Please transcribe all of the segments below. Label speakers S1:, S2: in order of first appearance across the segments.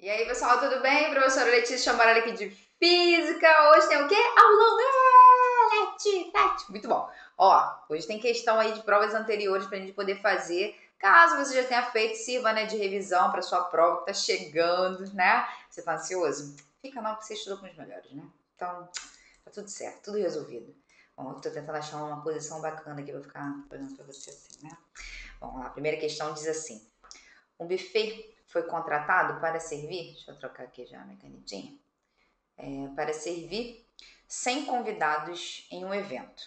S1: E aí, pessoal, tudo bem? Professora Letícia Chamarelli aqui de Física. Hoje tem o quê? Aulão! Leti! Muito bom. Ó, hoje tem questão aí de provas anteriores pra gente poder fazer. Caso você já tenha feito, sirva, né, de revisão para sua prova que tá chegando, né? Você tá ansioso? Fica não, porque você estudou com os melhores, né? Então, tá tudo certo, tudo resolvido. Bom, eu tô tentando achar uma posição bacana aqui pra ficar olhando pra você assim, né? Bom, a primeira questão diz assim: um buffet foi contratado para servir, deixa eu trocar aqui já a minha canetinha, para servir 100 convidados em um evento.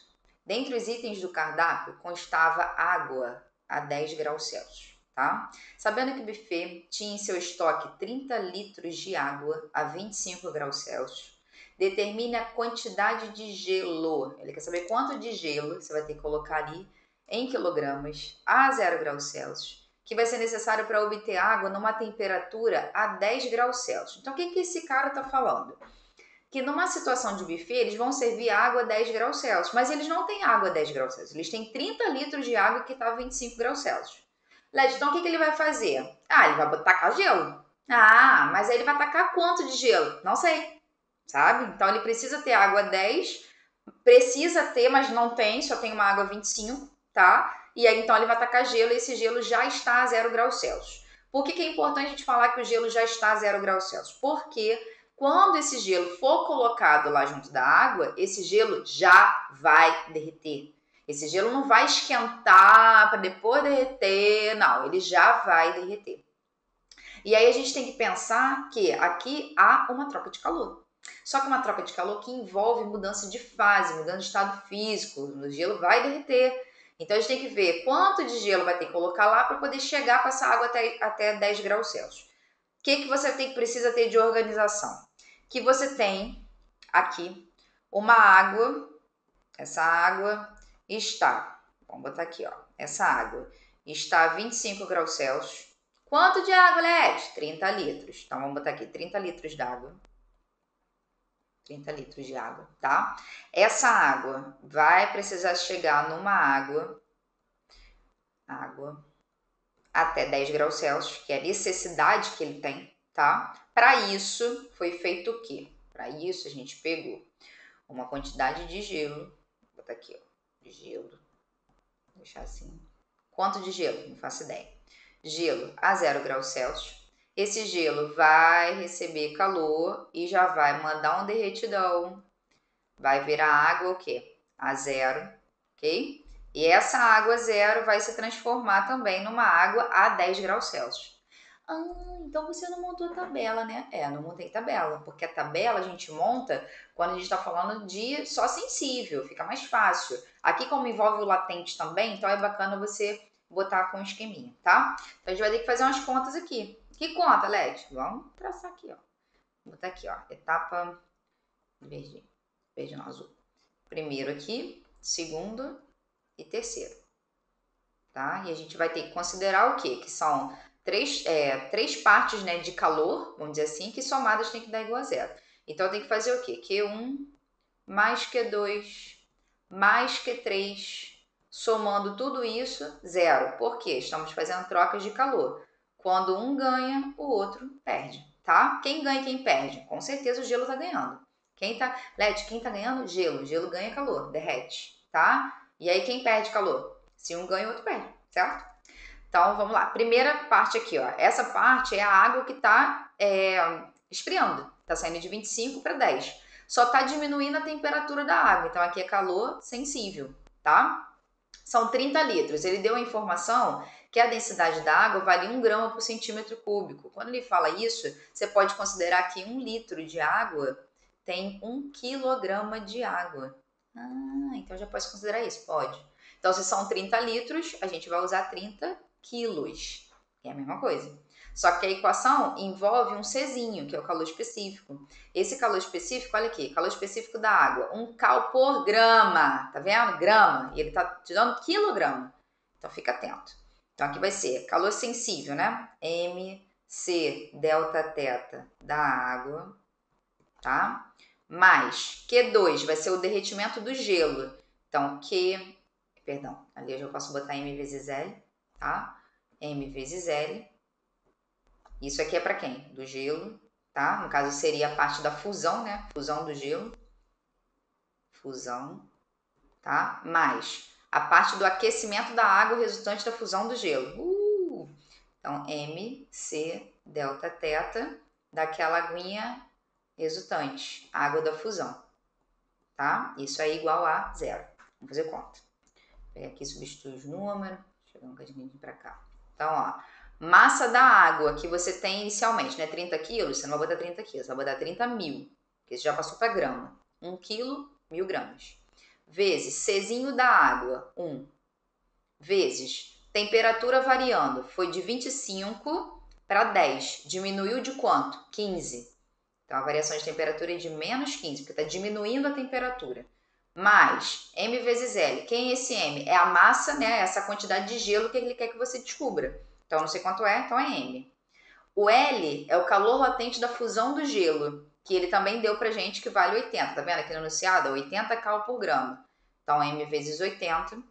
S1: Dentre os itens do cardápio constava água a 10 graus Celsius. Tá? Sabendo que o buffet tinha em seu estoque 30 litros de água a 25 graus Celsius, determine a quantidade de gelo. Ele quer saber quanto de gelo você vai ter que colocar ali em quilogramas a 0 graus Celsius, que vai ser necessário para obter água numa temperatura a 10 graus Celsius. Então, o que esse cara está falando? Que numa situação de buffet, eles vão servir água a 10 graus Celsius, mas eles não têm água a 10 graus Celsius, eles têm 30 litros de água que está a 25 graus Celsius. Led, então o que ele vai fazer? Ah, ele vai tacar gelo. Ah, mas aí ele vai tacar quanto de gelo? Não sei, sabe? Então ele precisa ter água a 10, precisa ter, mas não tem, só tem uma água a 25, tá? E aí então ele vai tacar gelo e esse gelo já está a 0 graus Celsius. Por que é importante a gente falar que o gelo já está a 0 graus Celsius? Porque quando esse gelo for colocado lá junto da água, esse gelo já vai derreter. Esse gelo não vai esquentar para depois derreter, não, ele já vai derreter. E aí a gente tem que pensar que aqui há uma troca de calor. Só que uma troca de calor que envolve mudança de fase, mudança de estado físico, o gelo vai derreter. Então a gente tem que ver quanto de gelo vai ter que colocar lá para poder chegar com essa água até 10 graus Celsius. O que você precisa ter de organização? Que você tem aqui uma água, essa água está, vamos botar aqui, ó, essa água está a 25 graus Celsius. Quanto de água, Led? 30 litros. Então vamos botar aqui 30 litros d'água. 30 litros de água, tá? Essa água vai precisar chegar numa água até 10 graus Celsius, que é a necessidade que ele tem, tá? Para isso, foi feito o quê? Para isso, a gente pegou uma quantidade de gelo, vou botar aqui, ó, de gelo, vou deixar assim. Quanto de gelo? Não faço ideia. Gelo a 0 graus Celsius. Esse gelo vai receber calor e já vai mandar um derretidão. Vai virar água o quê? A 0, ok? E essa água 0 vai se transformar também numa água a 10 graus Celsius. Ah, então você não montou a tabela, né? Não montei tabela, porque a tabela a gente monta quando a gente está falando de só sensível, fica mais fácil. Aqui, como envolve o latente também, então é bacana você botar com um esqueminha, tá? Então a gente vai ter que fazer umas contas aqui. Que conta, Led? Vamos traçar aqui, ó. Vou botar aqui, ó. Etapa verde não, azul. Primeiro aqui, segundo e terceiro, tá? E a gente vai ter que considerar o quê? Que são três partes, né, de calor, vamos dizer assim, que somadas tem que dar igual a 0. Então, eu tenho que fazer o quê? Q1 mais Q2 mais Q3, somando tudo isso, 0. Por quê? Estamos fazendo trocas de calor. Quando um ganha, o outro perde, tá? Quem ganha e quem perde? Com certeza o gelo tá ganhando. Quem tá ganhando? Gelo. Gelo ganha calor, derrete, tá? E aí quem perde calor? Se um ganha, o outro perde, certo? Então, vamos lá. Primeira parte aqui, ó. Essa parte é a água que tá esfriando. Tá saindo de 25 para 10. Só tá diminuindo a temperatura da água. Então, aqui é calor sensível, tá? São 30 litros. Ele deu a informação que a densidade da água vale 1 grama por centímetro cúbico. Quando ele fala isso, você pode considerar que 1 litro de água tem 1 quilograma de água. Ah, então já pode considerar isso? Pode. Então, se são 30 litros, a gente vai usar 30 quilos. É a mesma coisa. Só que a equação envolve um Czinho, que é o calor específico. Esse calor específico, olha aqui, calor específico da água, 1 cal por grama, tá vendo? Grama, e ele tá te dando quilograma. Então fica atento. Então aqui vai ser calor sensível, né? MC delta teta da água, tá? Mais Q2 vai ser o derretimento do gelo. Então ali eu já posso botar M vezes L, tá? M vezes L. Isso aqui é para quem? Do gelo, tá? No caso seria a parte da fusão, né? Fusão do gelo. Fusão, tá? Mais a parte do aquecimento da água resultante da fusão do gelo. Então, MC delta teta daquela aguinha resultante, água da fusão, tá? Isso é igual a 0. Vamos fazer conta. Vou pegar aqui, substituir os números. Deixa eu dar um bocadinho para cá. Então, ó, massa da água que você tem inicialmente, né? 30 quilos, você não vai botar 30 quilos, você vai botar 30 mil, porque você já passou para grama. 1 quilo, 1000 gramas. Vezes Czinho da água, 1. Vezes temperatura variando, foi de 25 para 10. Diminuiu de quanto? 15. Então, a variação de temperatura é de menos 15, porque está diminuindo a temperatura. Mais M vezes L. Quem é esse M? É a massa, né? Essa quantidade de gelo que ele quer que você descubra. Então, não sei quanto é, então é M. O L é o calor latente da fusão do gelo, que ele também deu pra gente que vale 80. Tá vendo aqui no enunciado? 80 cal por grama. Então, M vezes 80.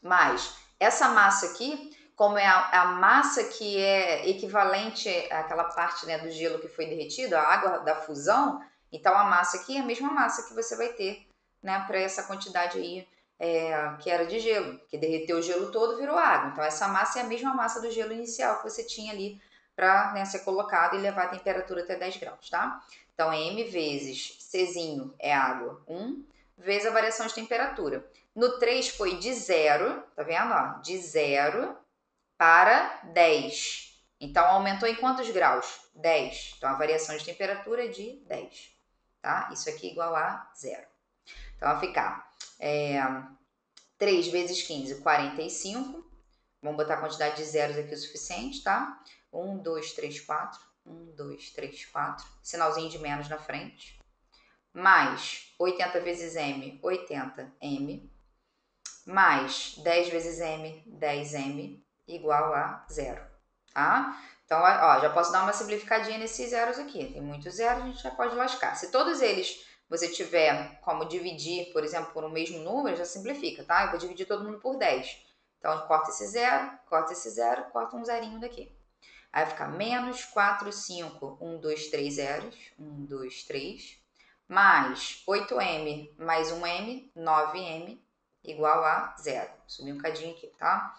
S1: Mais essa massa aqui, como é a massa que é equivalente àquela parte, né, do gelo que foi derretido, a água da fusão, então a massa aqui é a mesma massa que você vai ter, né, para essa quantidade aí que era de gelo, que derreteu o gelo todo, virou água. Então essa massa é a mesma massa do gelo inicial que você tinha ali para, né, ser colocado e levar a temperatura até 10 graus, tá? Então M vezes Czinho é água, 1, vezes a variação de temperatura. No 3 foi de 0, tá vendo? Ó, de 0 para 10. Então, aumentou em quantos graus? 10. Então, a variação de temperatura é de 10. Tá? Isso aqui é igual a 0. Então, vai ficar 3 vezes 15, 45. Vamos botar a quantidade de zeros aqui o suficiente, tá? 1, 2, 3, 4. 1, 2, 3, 4. Sinalzinho de menos na frente. Mais 80 vezes M, 80M. Mais 10 vezes M, 10M, igual a 0, tá? Então, ó, já posso dar uma simplificadinha nesses zeros aqui. Tem muitos zeros, a gente já pode lascar. Se todos eles você tiver como dividir, por exemplo, por um mesmo número, já simplifica, tá? Eu vou dividir todo mundo por 10. Então, corta esse 0, corta um zerinho daqui. Aí vai ficar menos 4, 5, 1, 2, 3 zeros. 1, 2, 3. Mais 8M mais 1M, 9M, igual a 0. Subi um bocadinho aqui, tá?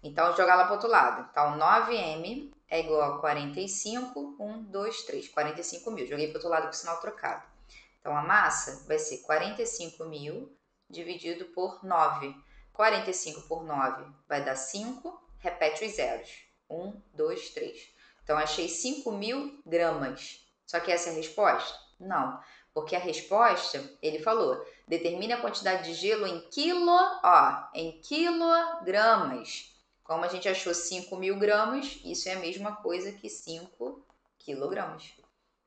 S1: Então, vou jogar lá para o outro lado. Então, 9M é igual a 45, 1, 2, 3. 45 mil. Joguei para o outro lado com o sinal trocado. Então, a massa vai ser 45 mil dividido por 9. 45 por 9 vai dar 5. Repete os zeros. 1, 2, 3. Então, achei 5.000 gramas. Só que essa é a resposta? Não. Porque a resposta, ele falou, determine a quantidade de gelo em em quilogramas. Como a gente achou 5.000 gramas, isso é a mesma coisa que 5 quilogramas.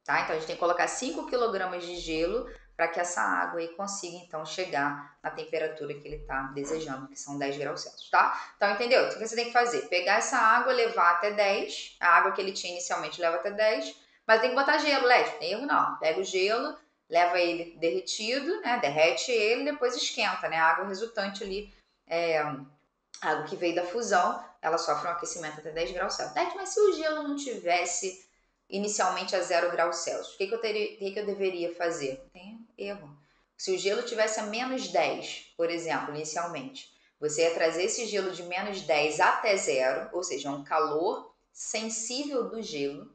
S1: Tá? Então, a gente tem que colocar 5 quilogramas de gelo para que essa água aí consiga, então, chegar na temperatura que ele está desejando, que são 10 graus Celsius, tá? Então, entendeu? O que você tem que fazer? Pegar essa água, levar até 10, a água que ele tinha inicialmente leva até 10, mas tem que botar gelo, Led, não tem erro não. Pega o gelo, leva ele derretido, né? Derrete ele, depois esquenta, né? A água resultante ali, a água que veio da fusão, ela sofre um aquecimento até 10 graus Celsius. Led, mas se o gelo não tivesse inicialmente a 0 graus Celsius, o que eu deveria fazer? Não tem erro. Se o gelo tivesse a menos 10, por exemplo, inicialmente, você ia trazer esse gelo de menos 10 até 0, ou seja, um calor sensível do gelo.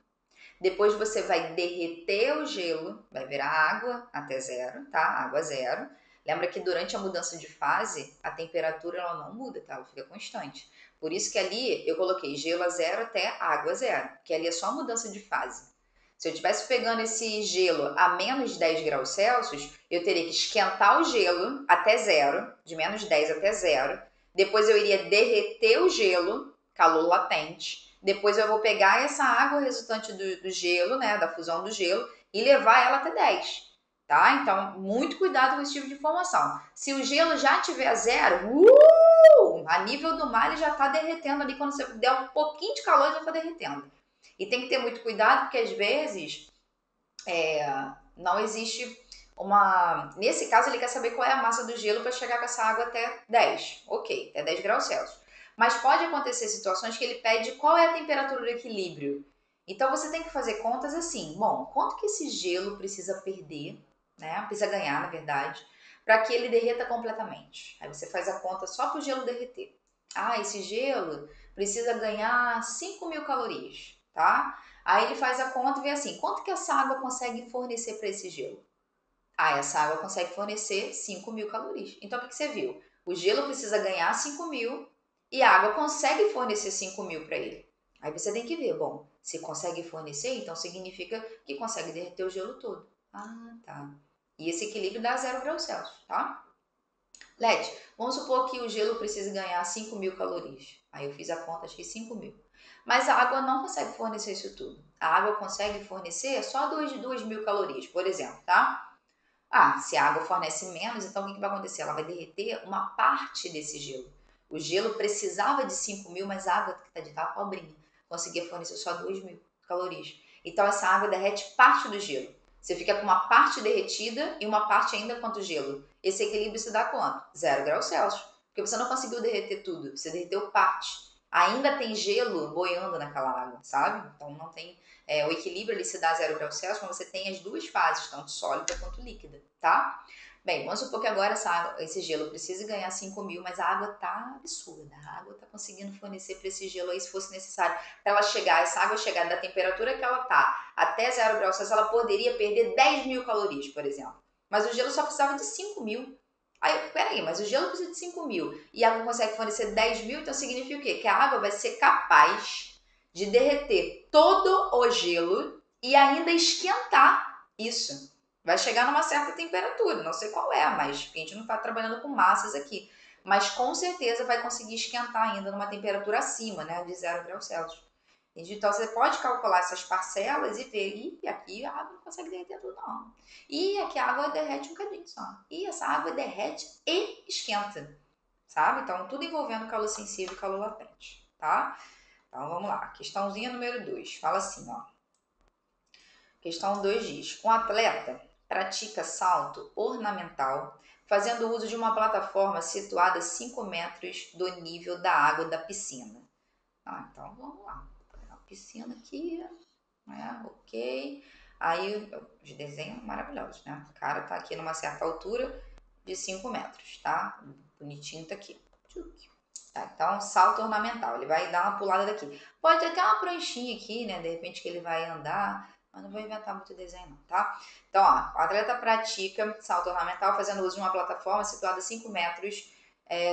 S1: Depois você vai derreter o gelo, vai virar água até 0, tá? Água 0. Lembra que durante a mudança de fase, a temperatura ela não muda, tá? Ela fica constante. Por isso que ali eu coloquei gelo a 0 até água 0, porque ali é só mudança de fase. Se eu estivesse pegando esse gelo a menos 10 graus Celsius, eu teria que esquentar o gelo até 0, de menos 10 até 0. Depois eu iria derreter o gelo, calor latente. Depois eu vou pegar essa água resultante do gelo, né, da fusão do gelo, e levar ela até 10, tá? Então, muito cuidado com esse tipo de informação. Se o gelo já tiver a 0, a nível do mar ele já está derretendo ali, quando você der um pouquinho de calor, já está derretendo. E tem que ter muito cuidado, porque às vezes não existe uma... Nesse caso, ele quer saber qual é a massa do gelo para chegar com essa água até 10. Ok, até 10 graus Celsius. Mas pode acontecer situações que ele pede qual é a temperatura do equilíbrio. Então você tem que fazer contas assim, bom, quanto que esse gelo precisa perder, né? Precisa ganhar, na verdade, para que ele derreta completamente. Aí você faz a conta só para o gelo derreter. Ah, esse gelo precisa ganhar 5.000 calorias, tá? Aí ele faz a conta e vê assim, quanto que essa água consegue fornecer para esse gelo? Ah, essa água consegue fornecer 5.000 calorias. Então, o que você viu? O gelo precisa ganhar 5.000 e a água consegue fornecer 5.000 para ele. Aí você tem que ver, bom, se consegue fornecer, então significa que consegue derreter o gelo todo. Ah, tá. E esse equilíbrio dá 0 graus Celsius, tá? Leti, vamos supor que o gelo precise ganhar 5.000 calorias. Aí eu fiz a conta, achei 5.000. Mas a água não consegue fornecer isso tudo. A água consegue fornecer só 2.000 calorias, por exemplo, tá? Ah, se a água fornece menos, então o que vai acontecer? Ela vai derreter uma parte desse gelo. O gelo precisava de 5.000, mas a água que estava pobrinha, conseguia fornecer só 2.000 calorias. Então essa água derrete parte do gelo. Você fica com uma parte derretida e uma parte ainda quanto gelo. Esse equilíbrio se dá quanto? 0 graus Celsius. Porque você não conseguiu derreter tudo, você derreteu parte. Ainda tem gelo boiando naquela água, sabe? Então não tem o equilíbrio ali se dá 0 graus Celsius quando você tem as duas fases, tanto sólida quanto líquida, tá? Bem, vamos supor que agora esse gelo precise ganhar 5.000, mas a água tá absurda. A água tá conseguindo fornecer para esse gelo aí, se fosse necessário, para ela chegar, essa água chegar da temperatura que ela tá até 0 graus Celsius, ela poderia perder 10.000 calorias, por exemplo. Mas o gelo só precisava de 5.000. Aí, peraí, mas o gelo precisa de 5.000 e a água consegue fornecer 10.000, então significa o quê? Que a água vai ser capaz de derreter todo o gelo e ainda esquentar isso. Vai chegar numa certa temperatura, não sei qual é, mas a gente não está trabalhando com massas aqui. Mas com certeza vai conseguir esquentar ainda numa temperatura acima, né, de 0 graus Celsius. Então você pode calcular essas parcelas e ver, e aqui a água não consegue derreter tudo não. E aqui a água derrete um bocadinho só. E essa água derrete e esquenta, sabe? Então tudo envolvendo calor sensível e calor latente, tá? Então vamos lá, questãozinha número 2, fala assim, ó. Questão 2 diz, um atleta pratica salto ornamental fazendo uso de uma plataforma situada a 5 metros do nível da água da piscina. Ah, então vamos lá, a piscina aqui, né, ok. Aí os desenhos maravilhosos, né? O cara tá aqui numa certa altura de 5 metros, tá? Bonitinho tá aqui. Tá, então, salto ornamental, ele vai dar uma pulada daqui. Pode ter até uma pranchinha aqui, né? De repente que ele vai andar, mas não vou inventar muito desenho não, tá? Então, ó, o atleta pratica salto ornamental fazendo uso de uma plataforma situada a 5 metros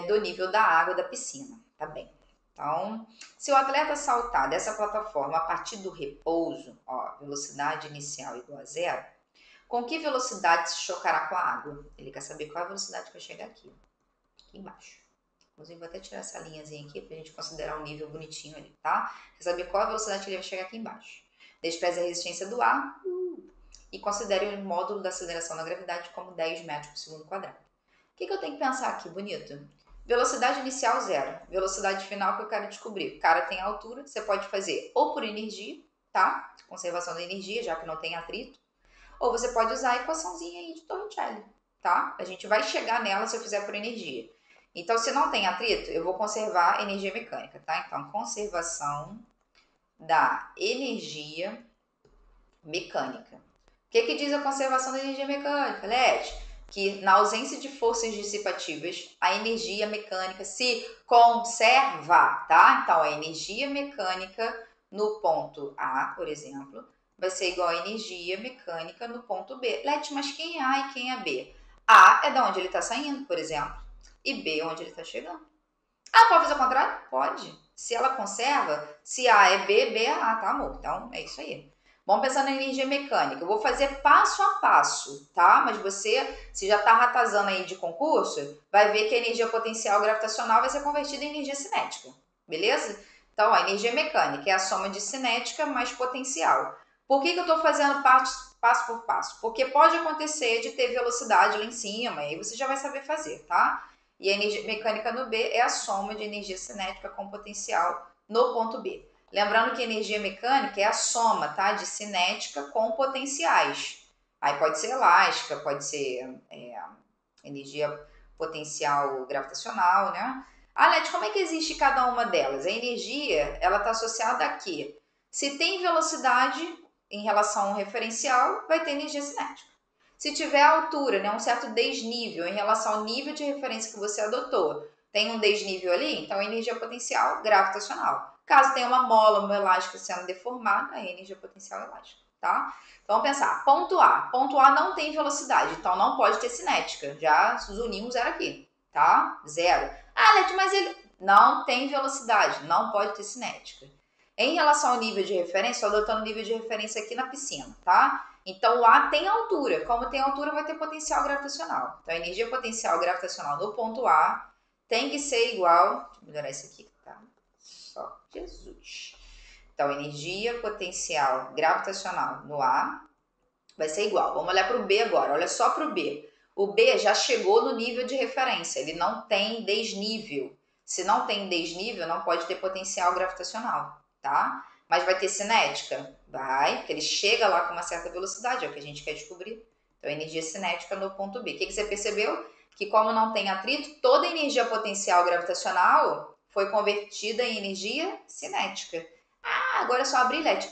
S1: do nível da água da piscina, tá bem? Então, se o atleta saltar dessa plataforma a partir do repouso, ó, velocidade inicial igual a 0, com que velocidade se chocará com a água? Ele quer saber qual é a velocidade que vai chegar aqui, aqui embaixo. Inclusive, vou até tirar essa linhazinha aqui pra gente considerar um nível bonitinho ali, tá? Quer saber qual a velocidade que ele vai chegar aqui embaixo. Despreze a resistência do ar e considere o módulo da aceleração da gravidade como 10 metros por segundo quadrado. O que eu tenho que pensar aqui, bonito? Velocidade inicial 0. Velocidade final que eu quero descobrir. O cara tem altura, você pode fazer ou por energia, tá? Conservação da energia, já que não tem atrito. Ou você pode usar a equaçãozinha aí de Torricelli, tá? A gente vai chegar nela se eu fizer por energia. Então, se não tem atrito, eu vou conservar energia mecânica, tá? Então, conservação da energia mecânica. O que diz a conservação da energia mecânica, Leti? Que na ausência de forças dissipativas, a energia mecânica se conserva, tá? Então, a energia mecânica no ponto A, por exemplo, vai ser igual a energia mecânica no ponto B. Leti, mas quem é A e quem é B? A é de onde ele está saindo, por exemplo, e B é onde ele está chegando. Ah, pode fazer o contrário? Pode. Se ela conserva, se A é B, B é A, tá, amor? Então, é isso aí. Vamos pensar na energia mecânica. Eu vou fazer passo a passo, tá? Mas você, se já tá ratazando aí de concurso, vai ver que a energia potencial gravitacional vai ser convertida em energia cinética. Beleza? Então, a energia mecânica é a soma de cinética mais potencial. Por que eu estou fazendo passo por passo? Porque pode acontecer de ter velocidade lá em cima, e aí você já vai saber fazer, tá? E a energia mecânica no B é a soma de energia cinética com potencial no ponto B. Lembrando que energia mecânica é a soma, tá, de cinética com potenciais. Aí pode ser elástica, pode ser energia potencial gravitacional, né? Ah, Leti, como é que existe cada uma delas? A energia, ela está associada a quê? Se tem velocidade em relação ao referencial, vai ter energia cinética. Se tiver altura, né, um certo desnível em relação ao nível de referência que você adotou, tem um desnível ali, então energia potencial gravitacional. Caso tenha uma mola, uma elástica sendo deformada, é energia potencial elástica, tá? Então vamos pensar, ponto A. Ponto A não tem velocidade, então não pode ter cinética. Já unimos zero aqui, tá? Zero. Ah, Leti, mas ele não tem velocidade, não pode ter cinética. Em relação ao nível de referência, estou adotando o nível de referência aqui na piscina, tá? Então, o A tem altura. Como tem altura, vai ter potencial gravitacional. Então, a energia potencial gravitacional no ponto A tem que ser igual... Deixa eu melhorar isso aqui, tá? Só Jesus. Então, energia potencial gravitacional no A vai ser igual. Vamos olhar para o B agora. Olha só para o B. O B já chegou no nível de referência. Ele não tem desnível. Se não tem desnível, não pode ter potencial gravitacional, tá? Mas vai ter cinética? Vai, porque ele chega lá com uma certa velocidade, é o que a gente quer descobrir. Então, energia cinética no ponto B. O que você percebeu? Que como não tem atrito, toda a energia potencial gravitacional foi convertida em energia cinética. Ah, agora é só abrir LED.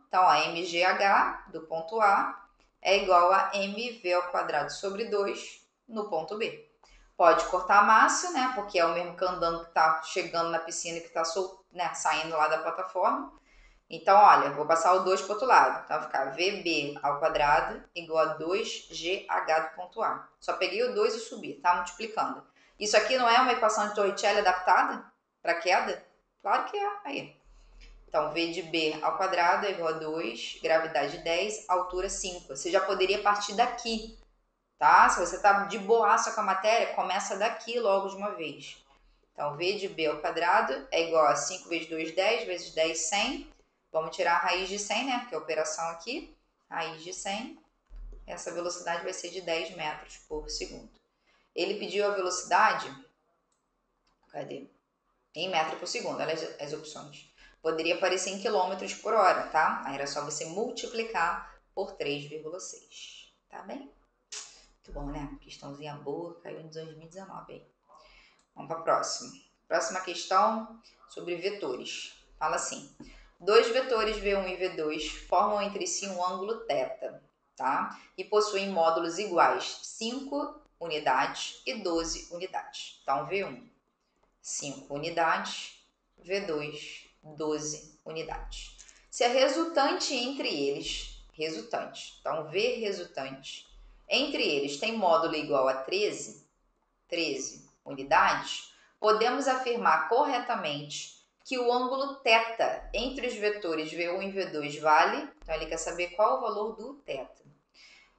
S1: Então, a mgh do ponto A é igual a mv ao quadrado sobre 2 no ponto B. Pode cortar a massa, né? Porque é o mesmo candango que está chegando na piscina e que está saindo lá da plataforma. Então, olha, vou passar o 2 para o outro lado. Então, vai ficar VB ao quadrado igual a 2GH do ponto A. Só peguei o 2 e subi, tá? Multiplicando. Isso aqui não é uma equação de Torricelli adaptada para queda? Claro que é. Aí. Então, V de B ao quadrado é igual a 2, gravidade 10, altura 5. Você já poderia partir daqui, tá? Se você está de boaça com a matéria, começa daqui logo de uma vez. Então, V de B ao quadrado é igual a 5 vezes 2, 10, vezes 10, 100. Vamos tirar a raiz de 100, né? Que é a operação aqui. Raiz de 100. Essa velocidade vai ser de 10 metros por segundo. Ele pediu a velocidade... Cadê? Em metro por segundo, olha as opções. Poderia aparecer em quilômetros por hora, tá? Aí era só você multiplicar por 3,6. Tá bem? Muito bom, né? Questãozinha boa, caiu em 2019 aí. Vamos para a próxima. Próxima questão sobre vetores. Fala assim: dois vetores V1 e V2 formam entre si um ângulo θ, tá? E possuem módulos iguais 5 unidades e 12 unidades. Então, V1, 5 unidades, V2, 12 unidades. Se a resultante entre eles, então V resultante, entre eles tem módulo igual a 13 unidades, podemos afirmar corretamente que o ângulo θ entre os vetores V1 e V2 vale, então ele quer saber qual o valor do θ.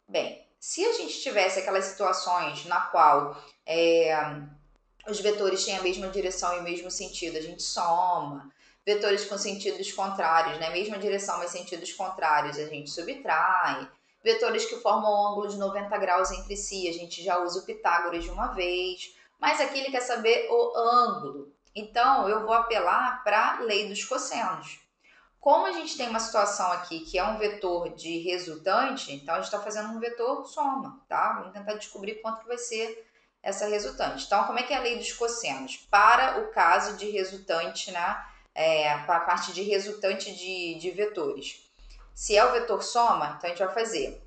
S1: Bem, se a gente tivesse aquelas situações na qual os vetores têm a mesma direção e o mesmo sentido, a gente soma. Vetores com sentidos contrários, né? Mesma direção, mas sentidos contrários, a gente subtrai. Vetores que formam ângulos de 90 graus entre si, a gente já usa o Pitágoras de uma vez. Mas aqui ele quer saber o ângulo. Então, eu vou apelar para a lei dos cossenos. Como a gente tem uma situação aqui que é um vetor de resultante, então a gente está fazendo um vetor soma, tá? Vamos tentar descobrir quanto que vai ser essa resultante. Então, como é que é a lei dos cossenos? Para o caso de resultante, né? Para a parte de resultante de vetores. Se é o vetor soma, então a gente vai fazer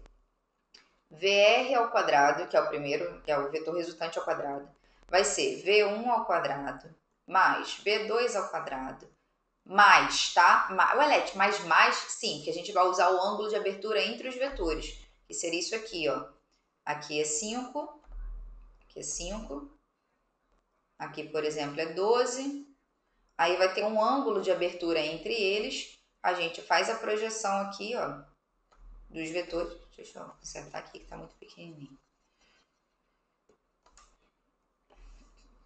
S1: VR ao quadrado, que é o primeiro, que é o vetor resultante ao quadrado, vai ser V1 ao quadrado mais V2 ao quadrado mais, tá? Ué, mais, sim, que a gente vai usar o ângulo de abertura entre os vetores, que seria isso aqui, ó. Aqui é 5, aqui é 5, aqui, por exemplo, é 12. Aí vai ter um ângulo de abertura entre eles. A gente faz a projeção aqui, ó, dos vetores. Deixa eu acertar aqui que tá muito pequenininho.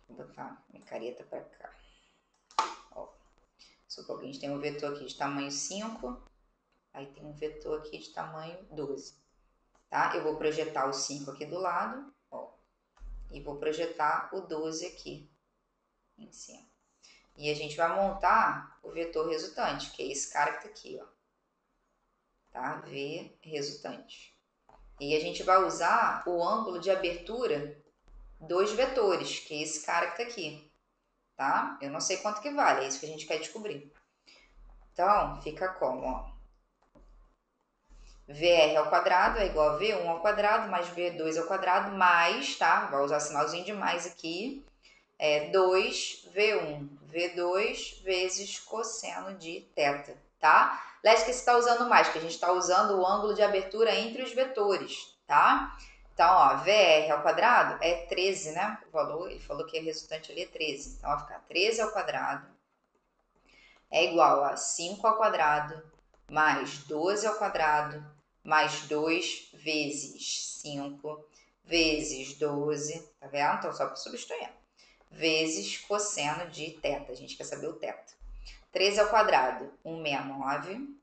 S1: Vou botar minha careta para cá. Ó. Supor que a gente tem um vetor aqui de tamanho 5. Aí tem um vetor aqui de tamanho 12. Tá? Eu vou projetar o 5 aqui do lado, ó. E vou projetar o 12 aqui em cima. E a gente vai montar o vetor resultante, que é esse cara que tá aqui, ó. Tá? V resultante. E a gente vai usar o ângulo de abertura dos vetores, que é esse cara que tá aqui. Tá? Eu não sei quanto que vale, é isso que a gente quer descobrir. Então, fica como, ó? VR ao quadrado é igual a V1 ao quadrado mais V2 ao quadrado mais, tá? Vai usar sinalzinho de mais aqui. 2V1, V2 vezes cosseno de θ, tá? Leste que você está usando mais, que a gente está usando o ângulo de abertura entre os vetores, tá? Então, ó, VR ao quadrado é 13, né? O valor, ele falou que a resultante ali é 13. Então, vai ficar 13 ao quadrado é igual a 5 ao quadrado mais 12 ao quadrado mais 2 vezes 5 vezes 12, tá vendo? Então, só para substituir. Vezes cosseno de θ. A gente quer saber o θ. 13 ao quadrado, 169.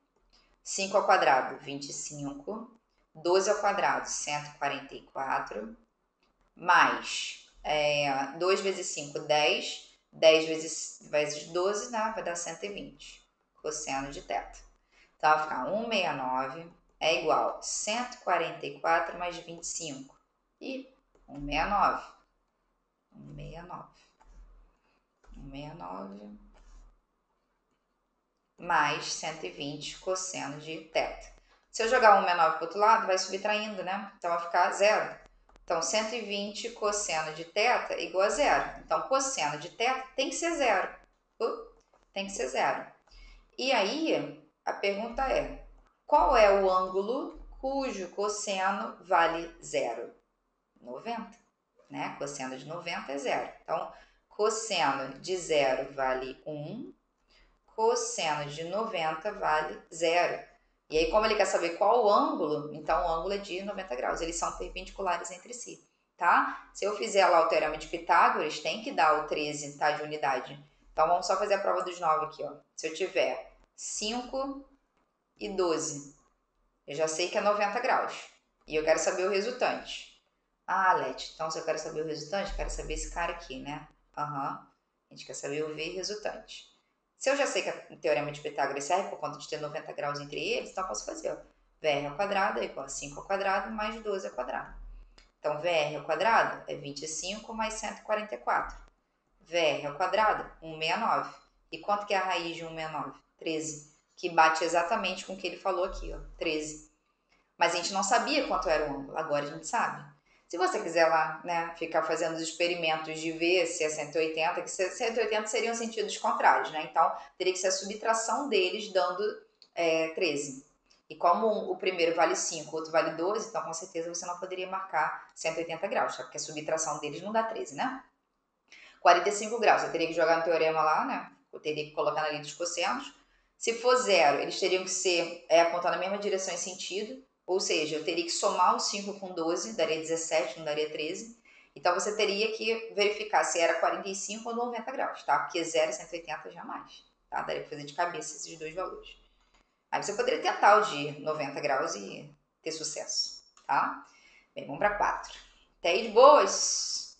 S1: 5 ao quadrado, 25. 12 ao quadrado, 144. Mais 2 vezes 5, 10. 10 vezes 12, né? Vai dar 120. Cosseno de θ. Então, vai ficar 169 é igual a 144 mais 25. E 169. 169. 169 mais 120 cosseno de θ. Se eu jogar 169 para o outro lado, vai subtraindo, né? Então, vai ficar zero. Então, 120 cosseno de θ é igual a zero. Então, cosseno de θ tem que ser zero. Tem que ser zero. E aí, a pergunta é, qual é o ângulo cujo cosseno vale zero? 90, né? Cosseno de 90 é zero. Então, cosseno de zero vale 1, cosseno de 90 vale zero. E aí, como ele quer saber qual o ângulo, então o ângulo é de 90 graus. Eles são perpendiculares entre si, tá? Se eu fizer lá o teorema de Pitágoras, tem que dar o 13, tá? De unidade. Então, vamos só fazer a prova dos 9 aqui, ó. Se eu tiver 5 e 12, eu já sei que é 90 graus. E eu quero saber o resultante. Ah, Leti, então se eu quero saber o resultante, quero saber esse cara aqui, né? A gente quer saber o V resultante. Se eu já sei que o teorema de Pitágoras serve por conta de ter 90 graus entre eles, então eu posso fazer, ó. VR ao quadrado é igual a 5 ao quadrado mais 12 ao quadrado. Então, VR ao quadrado é 25 mais 144. VR ao quadrado, 169. E quanto que é a raiz de 169? 13. Que bate exatamente com o que ele falou aqui, ó. 13. Mas a gente não sabia quanto era o ângulo, agora a gente sabe. Se você quiser lá, né, ficar fazendo os experimentos de ver se é 180, que 180 seriam sentidos contrários, né? Então, teria que ser a subtração deles dando 13. E como o primeiro vale 5, o outro vale 12, então com certeza você não poderia marcar 180 graus, tá? Porque a subtração deles não dá 13, né? 45 graus, eu teria que jogar no teorema lá, né? Eu teria que colocar na lei dos cossenos. Se for zero, eles teriam que ser apontar na mesma direção em sentido. Ou seja, eu teria que somar o 5 com 12, daria 17, não daria 13. Então, você teria que verificar se era 45 ou 90 graus, tá? Porque 0 e 180 jamais, tá? Daria pra fazer de cabeça esses dois valores. Aí você poderia tentar o de 90 graus e ter sucesso, tá? Bem, vamos para 4. Até aí de boas?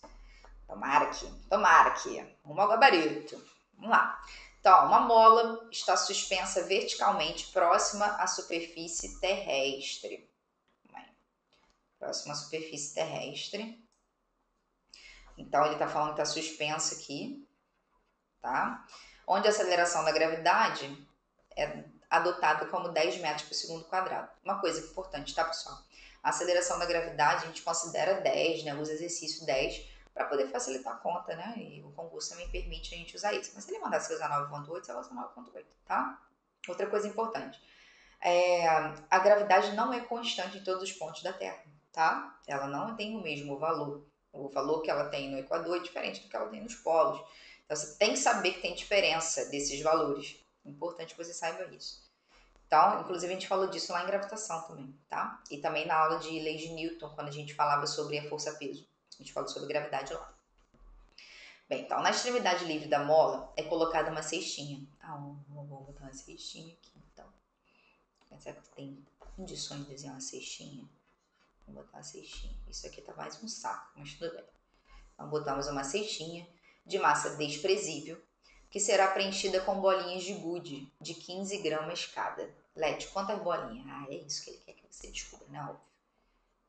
S1: Tomara que. Rumo ao gabarito. Vamos lá. Então, uma mola está suspensa verticalmente próxima à superfície terrestre. Próxima à superfície terrestre. Então, ele está falando que está suspensa aqui, tá? Onde a aceleração da gravidade é adotada como 10 metros por segundo quadrado. Uma coisa importante, tá, pessoal? A aceleração da gravidade a gente considera 10, né? Usa exercício 10 para poder facilitar a conta, né? E o concurso também permite a gente usar isso. Mas se ele mandar você usar 9.8, você vai usar 9.8, tá? Outra coisa importante. A gravidade não é constante em todos os pontos da Terra, tá? Ela não tem o mesmo valor. O valor que ela tem no Equador é diferente do que ela tem nos polos. Então, você tem que saber que tem diferença desses valores. É importante que você saiba isso. Então, inclusive, a gente falou disso lá em gravitação também, tá? E também na aula de leis de Newton, quando a gente falava sobre a força-peso. A gente falou sobre gravidade lá. Bem, então, na extremidade livre da mola é colocada uma cestinha. Vou botar uma cestinha aqui, então. Será que tem condições de desenhar uma cestinha? Vou botar a cestinha. Isso aqui tá mais um saco, mas tudo bem. Então, botamos uma cestinha de massa desprezível, que será preenchida com bolinhas de gude de 15 gramas cada. Leti, quantas bolinhas? É isso que ele quer que você descubra, né? Óbvio.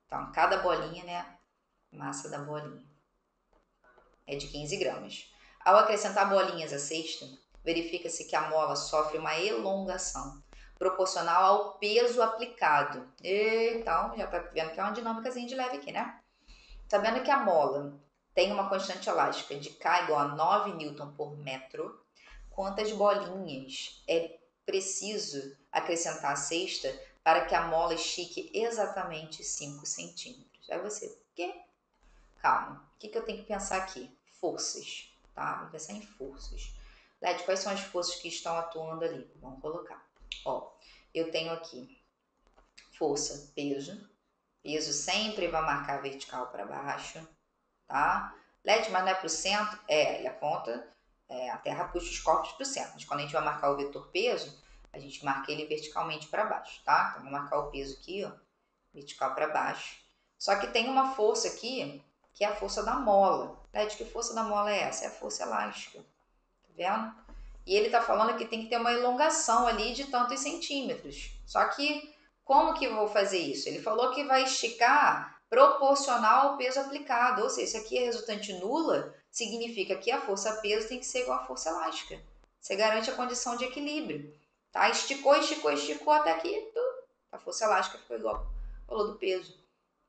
S1: Então, cada bolinha, né? Massa da bolinha é de 15 gramas. Ao acrescentar bolinhas à cesta, verifica-se que a mola sofre uma elongação proporcional ao peso aplicado. Então, já está vendo que é uma dinâmicazinha de leve aqui, né? Sabendo que a mola tem uma constante elástica de K igual a 9 Newton por metro, quantas bolinhas é preciso acrescentar à cesta para que a mola estique exatamente 5 centímetros? Aí você, o quê? Calma, o que eu tenho que pensar aqui? Forças, tá? Vou pensar em forças. Led, quais são as forças que estão atuando ali? Vamos colocar. Ó, eu tenho aqui força, peso. Peso sempre vai marcar vertical para baixo, tá? Led, mas não é para o centro? Ele aponta, a Terra puxa os corpos para o centro. Mas quando a gente vai marcar o vetor peso, a gente marca ele verticalmente para baixo, tá? Então, vou marcar o peso aqui, ó, vertical para baixo. Só que tem uma força aqui, que é a força da mola. Led, que força da mola é essa? É a força elástica, tá vendo? E ele está falando que tem que ter uma elongação ali de tantos centímetros. Só que como que eu vou fazer isso? Ele falou que vai esticar proporcional ao peso aplicado. Ou seja, se aqui é resultante nula, significa que a força peso tem que ser igual à força elástica. Você garante a condição de equilíbrio. Tá? Esticou, esticou, esticou até aqui, a força elástica ficou igual ao valor do peso.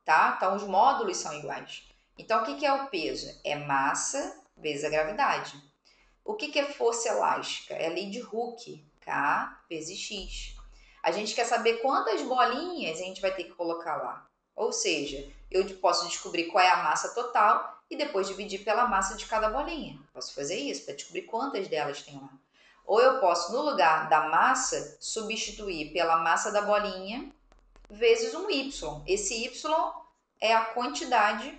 S1: Tá? Então os módulos são iguais. Então o que é o peso? É massa vezes a gravidade. O que é força elástica? É a lei de Hooke, K vezes X. A gente quer saber quantas bolinhas a gente vai ter que colocar lá. Ou seja, eu posso descobrir qual é a massa total e depois dividir pela massa de cada bolinha. Posso fazer isso para descobrir quantas delas tem lá. Ou eu posso, no lugar da massa, substituir pela massa da bolinha vezes um Y. Esse Y é a quantidade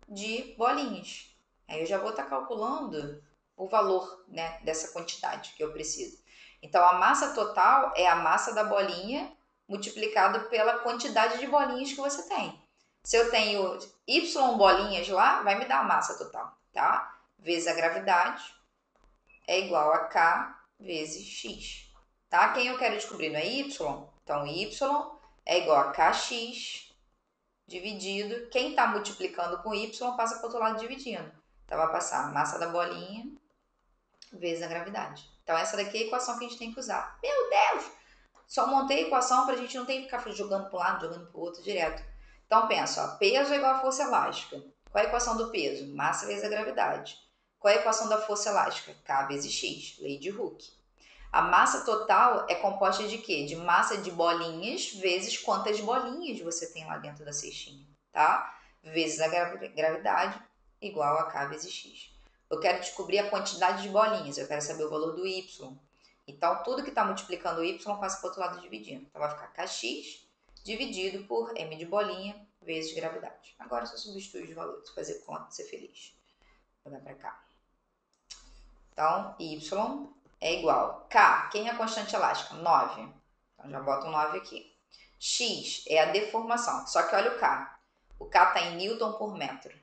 S1: de bolinhas. Aí eu já vou estar calculando o valor, né, dessa quantidade que eu preciso. Então, a massa total é a massa da bolinha multiplicado pela quantidade de bolinhas que você tem. Se eu tenho Y bolinhas lá, vai me dar a massa total, tá? Vezes a gravidade é igual a K vezes X, tá? Quem eu quero descobrir não é Y? Então, Y é igual a KX dividido. Quem está multiplicando com Y passa para o outro lado dividindo. Então, vai passar a massa da bolinha vezes a gravidade. Então, essa daqui é a equação que a gente tem que usar. Meu Deus! Só montei a equação para a gente não ter que ficar jogando para um lado, jogando para o outro direto. Então, pensa, ó, peso é igual a força elástica. Qual é a equação do peso? Massa vezes a gravidade. Qual é a equação da força elástica? K vezes X, lei de Hooke. A massa total é composta de quê? De massa de bolinhas vezes quantas bolinhas você tem lá dentro da cestinha, tá? Vezes a gravidade igual a K vezes X. Eu quero descobrir a quantidade de bolinhas, eu quero saber o valor do Y. Então, tudo que está multiplicando o Y passa para o outro lado dividindo. Então, vai ficar KX dividido por M de bolinha vezes gravidade. Agora, é só substituir os valores, fazer conta e ser feliz. Vou dar para cá. Então, Y é igual. K, quem é a constante elástica? 9. Então, já boto um 9 aqui. X é a deformação. Só que olha o K. O K está em Newton por metro.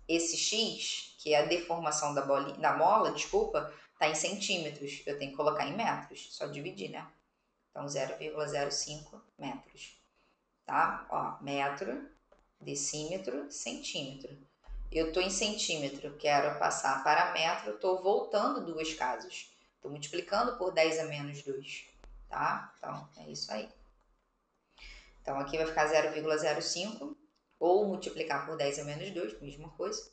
S1: Esse X, que é a deformação da mola, desculpa, está em centímetros. Eu tenho que colocar em metros. Só dividir, né? Então, 0,05 metros. Tá? Ó, metro, decímetro, centímetro. Eu estou em centímetro, quero passar para metro, estou voltando duas casas. Estou multiplicando por 10 a menos 2, tá? Então, é isso aí. Então, aqui vai ficar 0,05, ou multiplicar por 10 a menos 2, mesma coisa.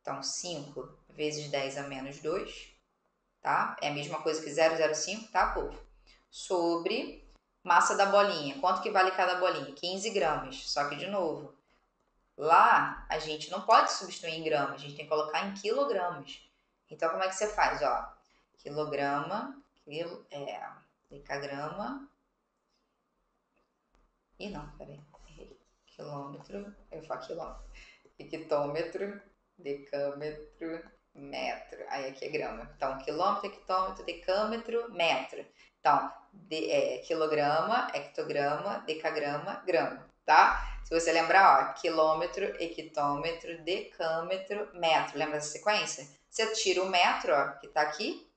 S1: Então, 5 vezes 10 a menos 2, tá? É a mesma coisa que 0,05, tá, povo? Sobre massa da bolinha. Quanto que vale cada bolinha? 15 gramas. Só que, de novo, lá a gente não pode substituir em gramas, a gente tem que colocar em quilogramas. Então, como é que você faz? Ó, quilograma, decagrama. Ih, não, peraí. Errei. Quilômetro, eu falo quilômetro. Hectômetro, decâmetro, metro. Aí aqui é grama. Então, quilômetro, hectômetro, decâmetro, metro. Então, quilograma, hectograma, decagrama, grama, tá? Se você lembrar, ó, quilômetro, hectômetro, decâmetro, metro. Lembra essa sequência? Você tira o metro, ó, que tá aqui,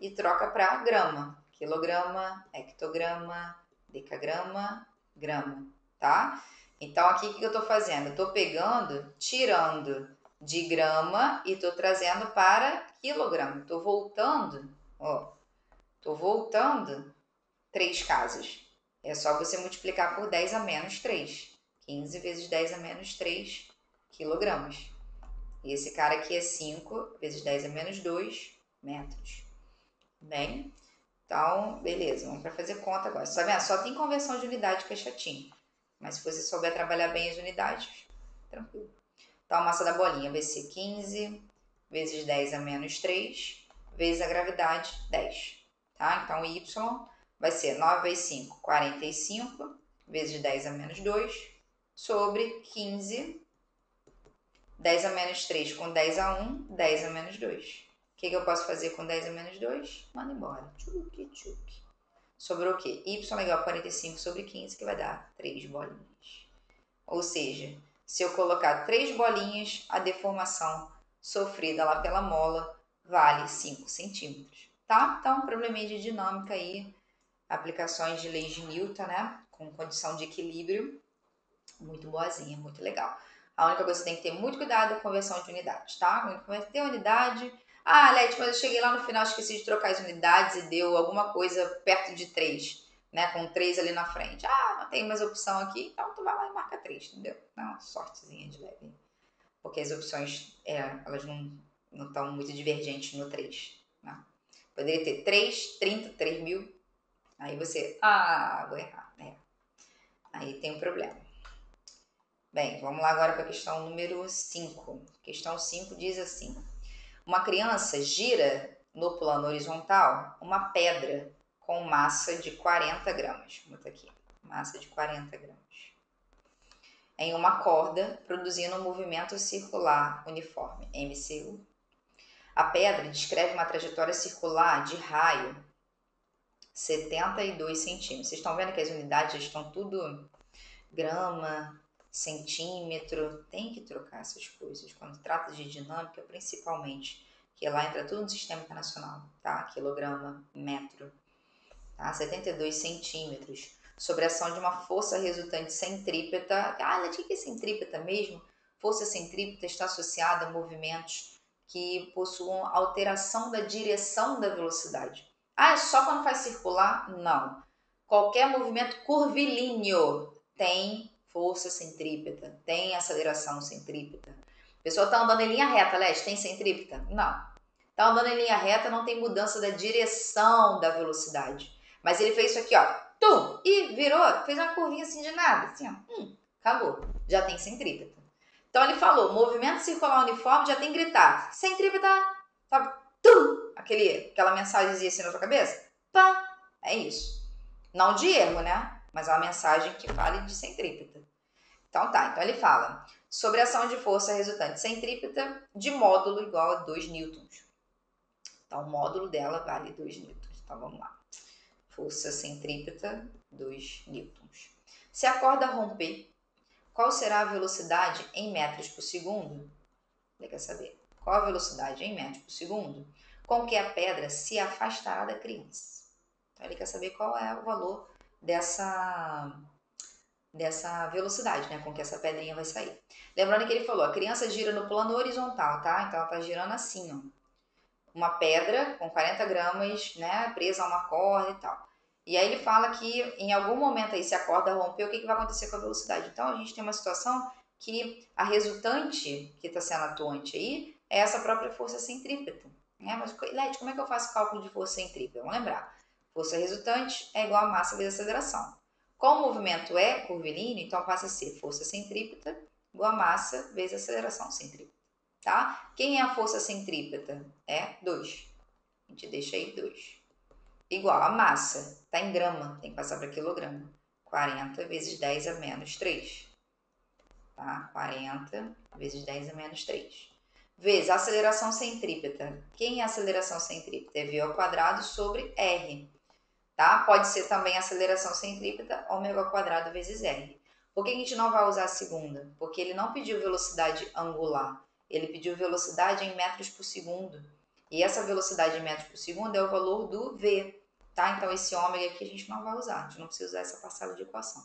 S1: e troca para grama. Quilograma, hectograma, decagrama, grama, tá? Então, aqui o que eu tô fazendo? Eu tô pegando, tirando de grama e tô trazendo para quilograma. Tô voltando Ó, tô voltando 3 casas. É só você multiplicar por 10 a menos 3. 15 vezes 10 a menos 3 quilogramas. E esse cara aqui é 5 vezes 10 a menos 2 metros. Bem, então, beleza, vamos para fazer conta agora. Você tá vendo? Só tem conversão de unidade que é chatinho. Mas se você souber trabalhar bem as unidades, tranquilo. Então, a massa da bolinha vai ser 15 vezes 10 a menos 3 vezes a gravidade, 10. Tá? Então, y vai ser 9 vezes 5, 45, vezes 10 a menos 2, sobre 15, 10 a menos 3 com 10 a 1, 10 a menos 2. O que eu posso fazer com 10 a menos 2? Manda embora. Tchuc, tchuc. Sobrou o quê? Y igual a 45 sobre 15, que vai dar 3 bolinhas. Ou seja, se eu colocar 3 bolinhas, a deformação sofrida lá pela mola vale 5 centímetros. Tá? Então, probleminha de dinâmica aí, aplicações de leis de Newton, né? Com condição de equilíbrio, muito boazinha, muito legal. A única coisa que você tem que ter muito cuidado é a conversão de unidades, tá? Converter unidade. Ah, Leti, mas eu cheguei lá no final, esqueci de trocar as unidades e deu alguma coisa perto de 3, né? Com 3 ali na frente. Ah, não tem mais opção aqui, então tu vai lá e marca 3, entendeu? Não, sortezinha de leve. Porque as opções, elas não estão muito divergentes no 3. Né? Poderia ter 3, 30, 3 mil. Aí você, vou errar. Aí tem um problema. Bem, vamos lá agora para a questão número 5. Questão 5 diz assim: uma criança gira no plano horizontal uma pedra com massa de 40 gramas. Vou botar aqui, massa de 40 gramas. Em uma corda, produzindo um movimento circular uniforme, MCU. A pedra descreve uma trajetória circular de raio 72 centímetros. Vocês estão vendo que as unidades estão tudo grama, centímetro, tem que trocar essas coisas. Quando trata de dinâmica, principalmente, que lá entra tudo no sistema internacional, tá? Quilograma, metro, tá? 72 centímetros. Sobre a ação de uma força resultante centrípeta. Ah, o que é centrípeta mesmo? Força centrípeta está associada a movimentos que possuam alteração da direção da velocidade. Ah, é só quando faz circular? Não. Qualquer movimento curvilíneo tem força centrípeta, tem aceleração centrípeta. A pessoa está andando em linha reta, Leste, tem centrípeta? Não. Está andando em linha reta, não tem mudança da direção da velocidade. Mas ele fez isso aqui, ó, tum, e virou, fez uma curvinha assim de nada, assim, ó, acabou, já tem centrípeta. Então ele falou, movimento circular uniforme já tem gritar, centrípeta, sabe, tum, aquela mensagenzinha assim na sua cabeça, pá, é isso. Não de erro, né? Mas é uma mensagem que fale de centrípeta. Então tá, então ele fala sobre a ação de força resultante centrípeta de módulo igual a 2 newtons. Então o módulo dela vale 2 newtons. Então vamos lá. Força centrípeta, 2 newtons. Se a corda romper, qual será a velocidade em metros por segundo? Ele quer saber. Qual a velocidade em metros por segundo com que a pedra se afastará da criança? Então ele quer saber qual é o valor dessa velocidade, né, com que essa pedrinha vai sair. Lembrando que ele falou, a criança gira no plano horizontal, tá? Então ela tá girando assim, ó. Uma pedra com 40 gramas, né, presa a uma corda e tal. E aí ele fala que em algum momento aí, se a corda romper, o que vai acontecer com a velocidade? Então a gente tem uma situação que a resultante que está sendo atuante aí é essa própria força centrípeta. Né? Mas, Leti, como é que eu faço cálculo de força centrípeta? Vamos lembrar. Força resultante é igual a massa vezes aceleração. Como o movimento é curvilíneo, então passa a ser força centrípeta igual a massa vezes aceleração centrípeta. Tá? Quem é a força centrípeta? É 2. A gente deixa aí 2. Igual a massa, tá em grama, tem que passar para quilograma. 40 vezes 10 a menos 3. Tá? 40 vezes 10 a menos 3. Vezes a aceleração centrípeta. Quem é a aceleração centrípeta? É V ao quadrado sobre R. Tá? Pode ser também a aceleração centrípeta, ômega ao quadrado vezes R. Por que a gente não vai usar a segunda? Porque ele não pediu velocidade angular. Ele pediu velocidade em metros por segundo. E essa velocidade em metros por segundo é o valor do V. Tá? Então, esse ômega aqui a gente não vai usar. A gente não precisa usar essa parcela de equação.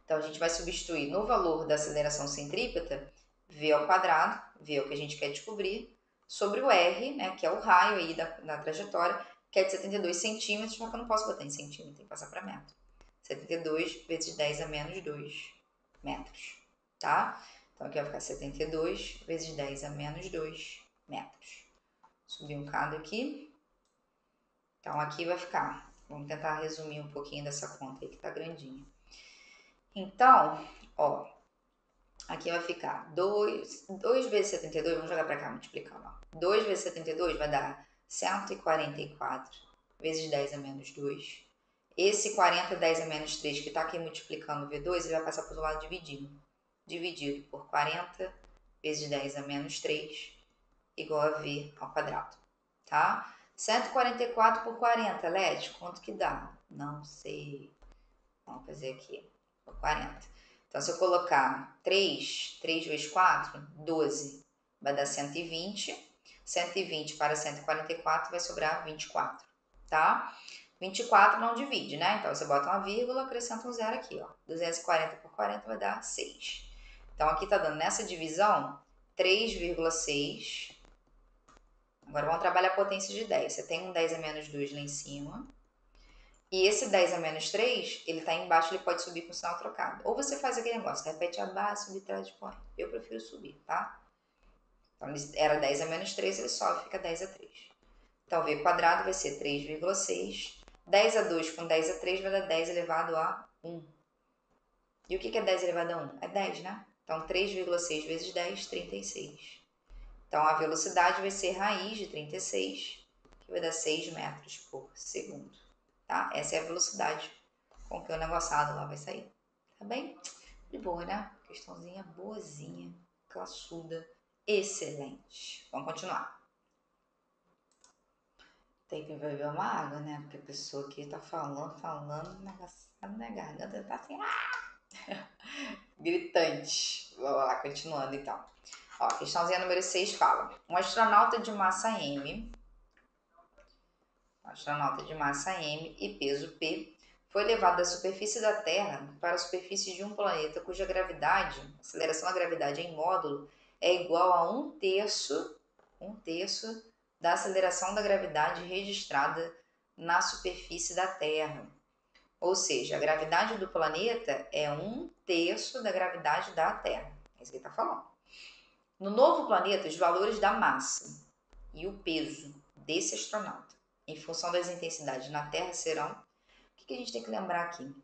S1: Então, a gente vai substituir no valor da aceleração centrípeta V ao quadrado, V é o que a gente quer descobrir, sobre o R, né, que é o raio aí da trajetória, que é de 72 centímetros, só que eu não posso botar em centímetro, tem que passar para metro. 72 vezes 10 a menos 2 metros, tá? Então aqui vai ficar 72 vezes 10 a menos 2 metros. Subir um cada aqui. Então aqui vai ficar, vamos tentar resumir um pouquinho dessa conta aí que tá grandinha. Então, ó, aqui vai ficar 2 vezes 72, vamos jogar para cá multiplicando, ó. 2 vezes 72 vai dar 144 vezes 10 a menos 2. Esse 40, 10 a menos 3 que está aqui multiplicando V2, ele vai passar para o lado dividindo. Dividido por 40 vezes 10 a menos 3, igual a V ao quadrado, tá? 144 por 40, Led, quanto que dá? Não sei. Vamos fazer aqui, por 40. Então, se eu colocar 3 vezes 4, 12, vai dar 120. 120 para 144 vai sobrar 24, tá? 24 não divide, né? Então, você bota uma vírgula, acrescenta um zero aqui, ó. 240 por 40 vai dar 6. Então, aqui tá dando nessa divisão 3,6. Agora, vamos trabalhar a potência de 10. Você tem um 10 a menos 2 lá em cima. E esse 10 a menos 3, ele tá embaixo, ele pode subir com o sinal trocado. Ou você faz aquele negócio, repete a base, subtrai de põe. Eu prefiro subir, tá? Então, era 10 a menos 3, ele sobe, fica 10 a 3. Então, V quadrado vai ser 3,6. 10 a 2 com 10 a 3 vai dar 10 elevado a 1. E o que é 10 elevado a 1? É 10, né? Então, 3,6 vezes 10, 36. Então, a velocidade vai ser raiz de 36, que vai dar 6 metros por segundo. Tá? Essa é a velocidade com que o negociado lá vai sair. Tá bem? De boa, né? Questãozinha boazinha, classuda, excelente. Vamos continuar. Tem que beber uma água, né? Porque a pessoa aqui tá falando, negociado na garganta tá assim, gritante. Vamos lá, continuando então. Ó, questãozinha número 6 fala: um astronauta de massa M e peso P foi levado da superfície da Terra para a superfície de um planeta cuja gravidade, aceleração da gravidade em módulo, é igual a um terço da aceleração da gravidade registrada na superfície da Terra. Ou seja, a gravidade do planeta é um terço da gravidade da Terra. É isso que ele está falando. No novo planeta, os valores da massa e o peso desse astronauta, em função das intensidades na Terra, serão... O que a gente tem que lembrar aqui?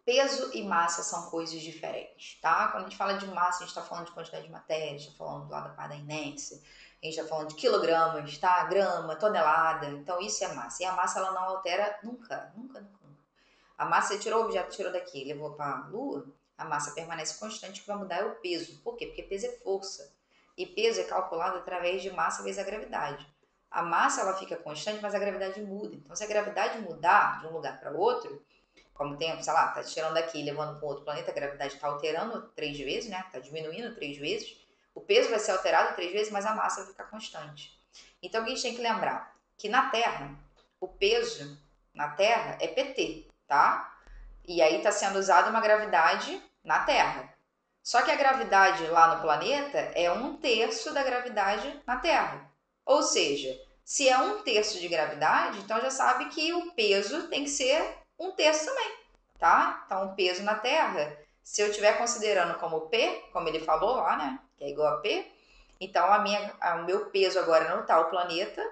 S1: Peso e massa são coisas diferentes, tá? Quando a gente fala de massa, a gente está falando de quantidade de matéria, a gente está falando lá da parte da inércia, a gente está falando de quilogramas, tá? Grama, tonelada, então isso é massa. E a massa, ela não altera nunca. A massa, você tirou o objeto, tirou daqui, levou para a Lua, a massa permanece constante, o que vai mudar é o peso. Por quê? Porque peso é força. E peso é calculado através de massa vezes a gravidade. A massa, ela fica constante, mas a gravidade muda. Então, se a gravidade mudar de um lugar para outro, como tem, sei lá, tá tirando daqui e levando para outro planeta, a gravidade está alterando 3 vezes, né? Está diminuindo 3 vezes. O peso vai ser alterado 3 vezes, mas a massa vai ficar constante. Então, o que a gente tem que lembrar? Que na Terra, o peso na Terra é PT, tá? E aí está sendo usada uma gravidade na Terra. Só que a gravidade lá no planeta é um terço da gravidade na Terra. Ou seja, se é um terço de gravidade, então já sabe que o peso tem que ser um terço também, tá? Então, o peso na Terra, se eu estiver considerando como P, como ele falou lá, né? Que é igual a P, então o meu peso agora no tal planeta,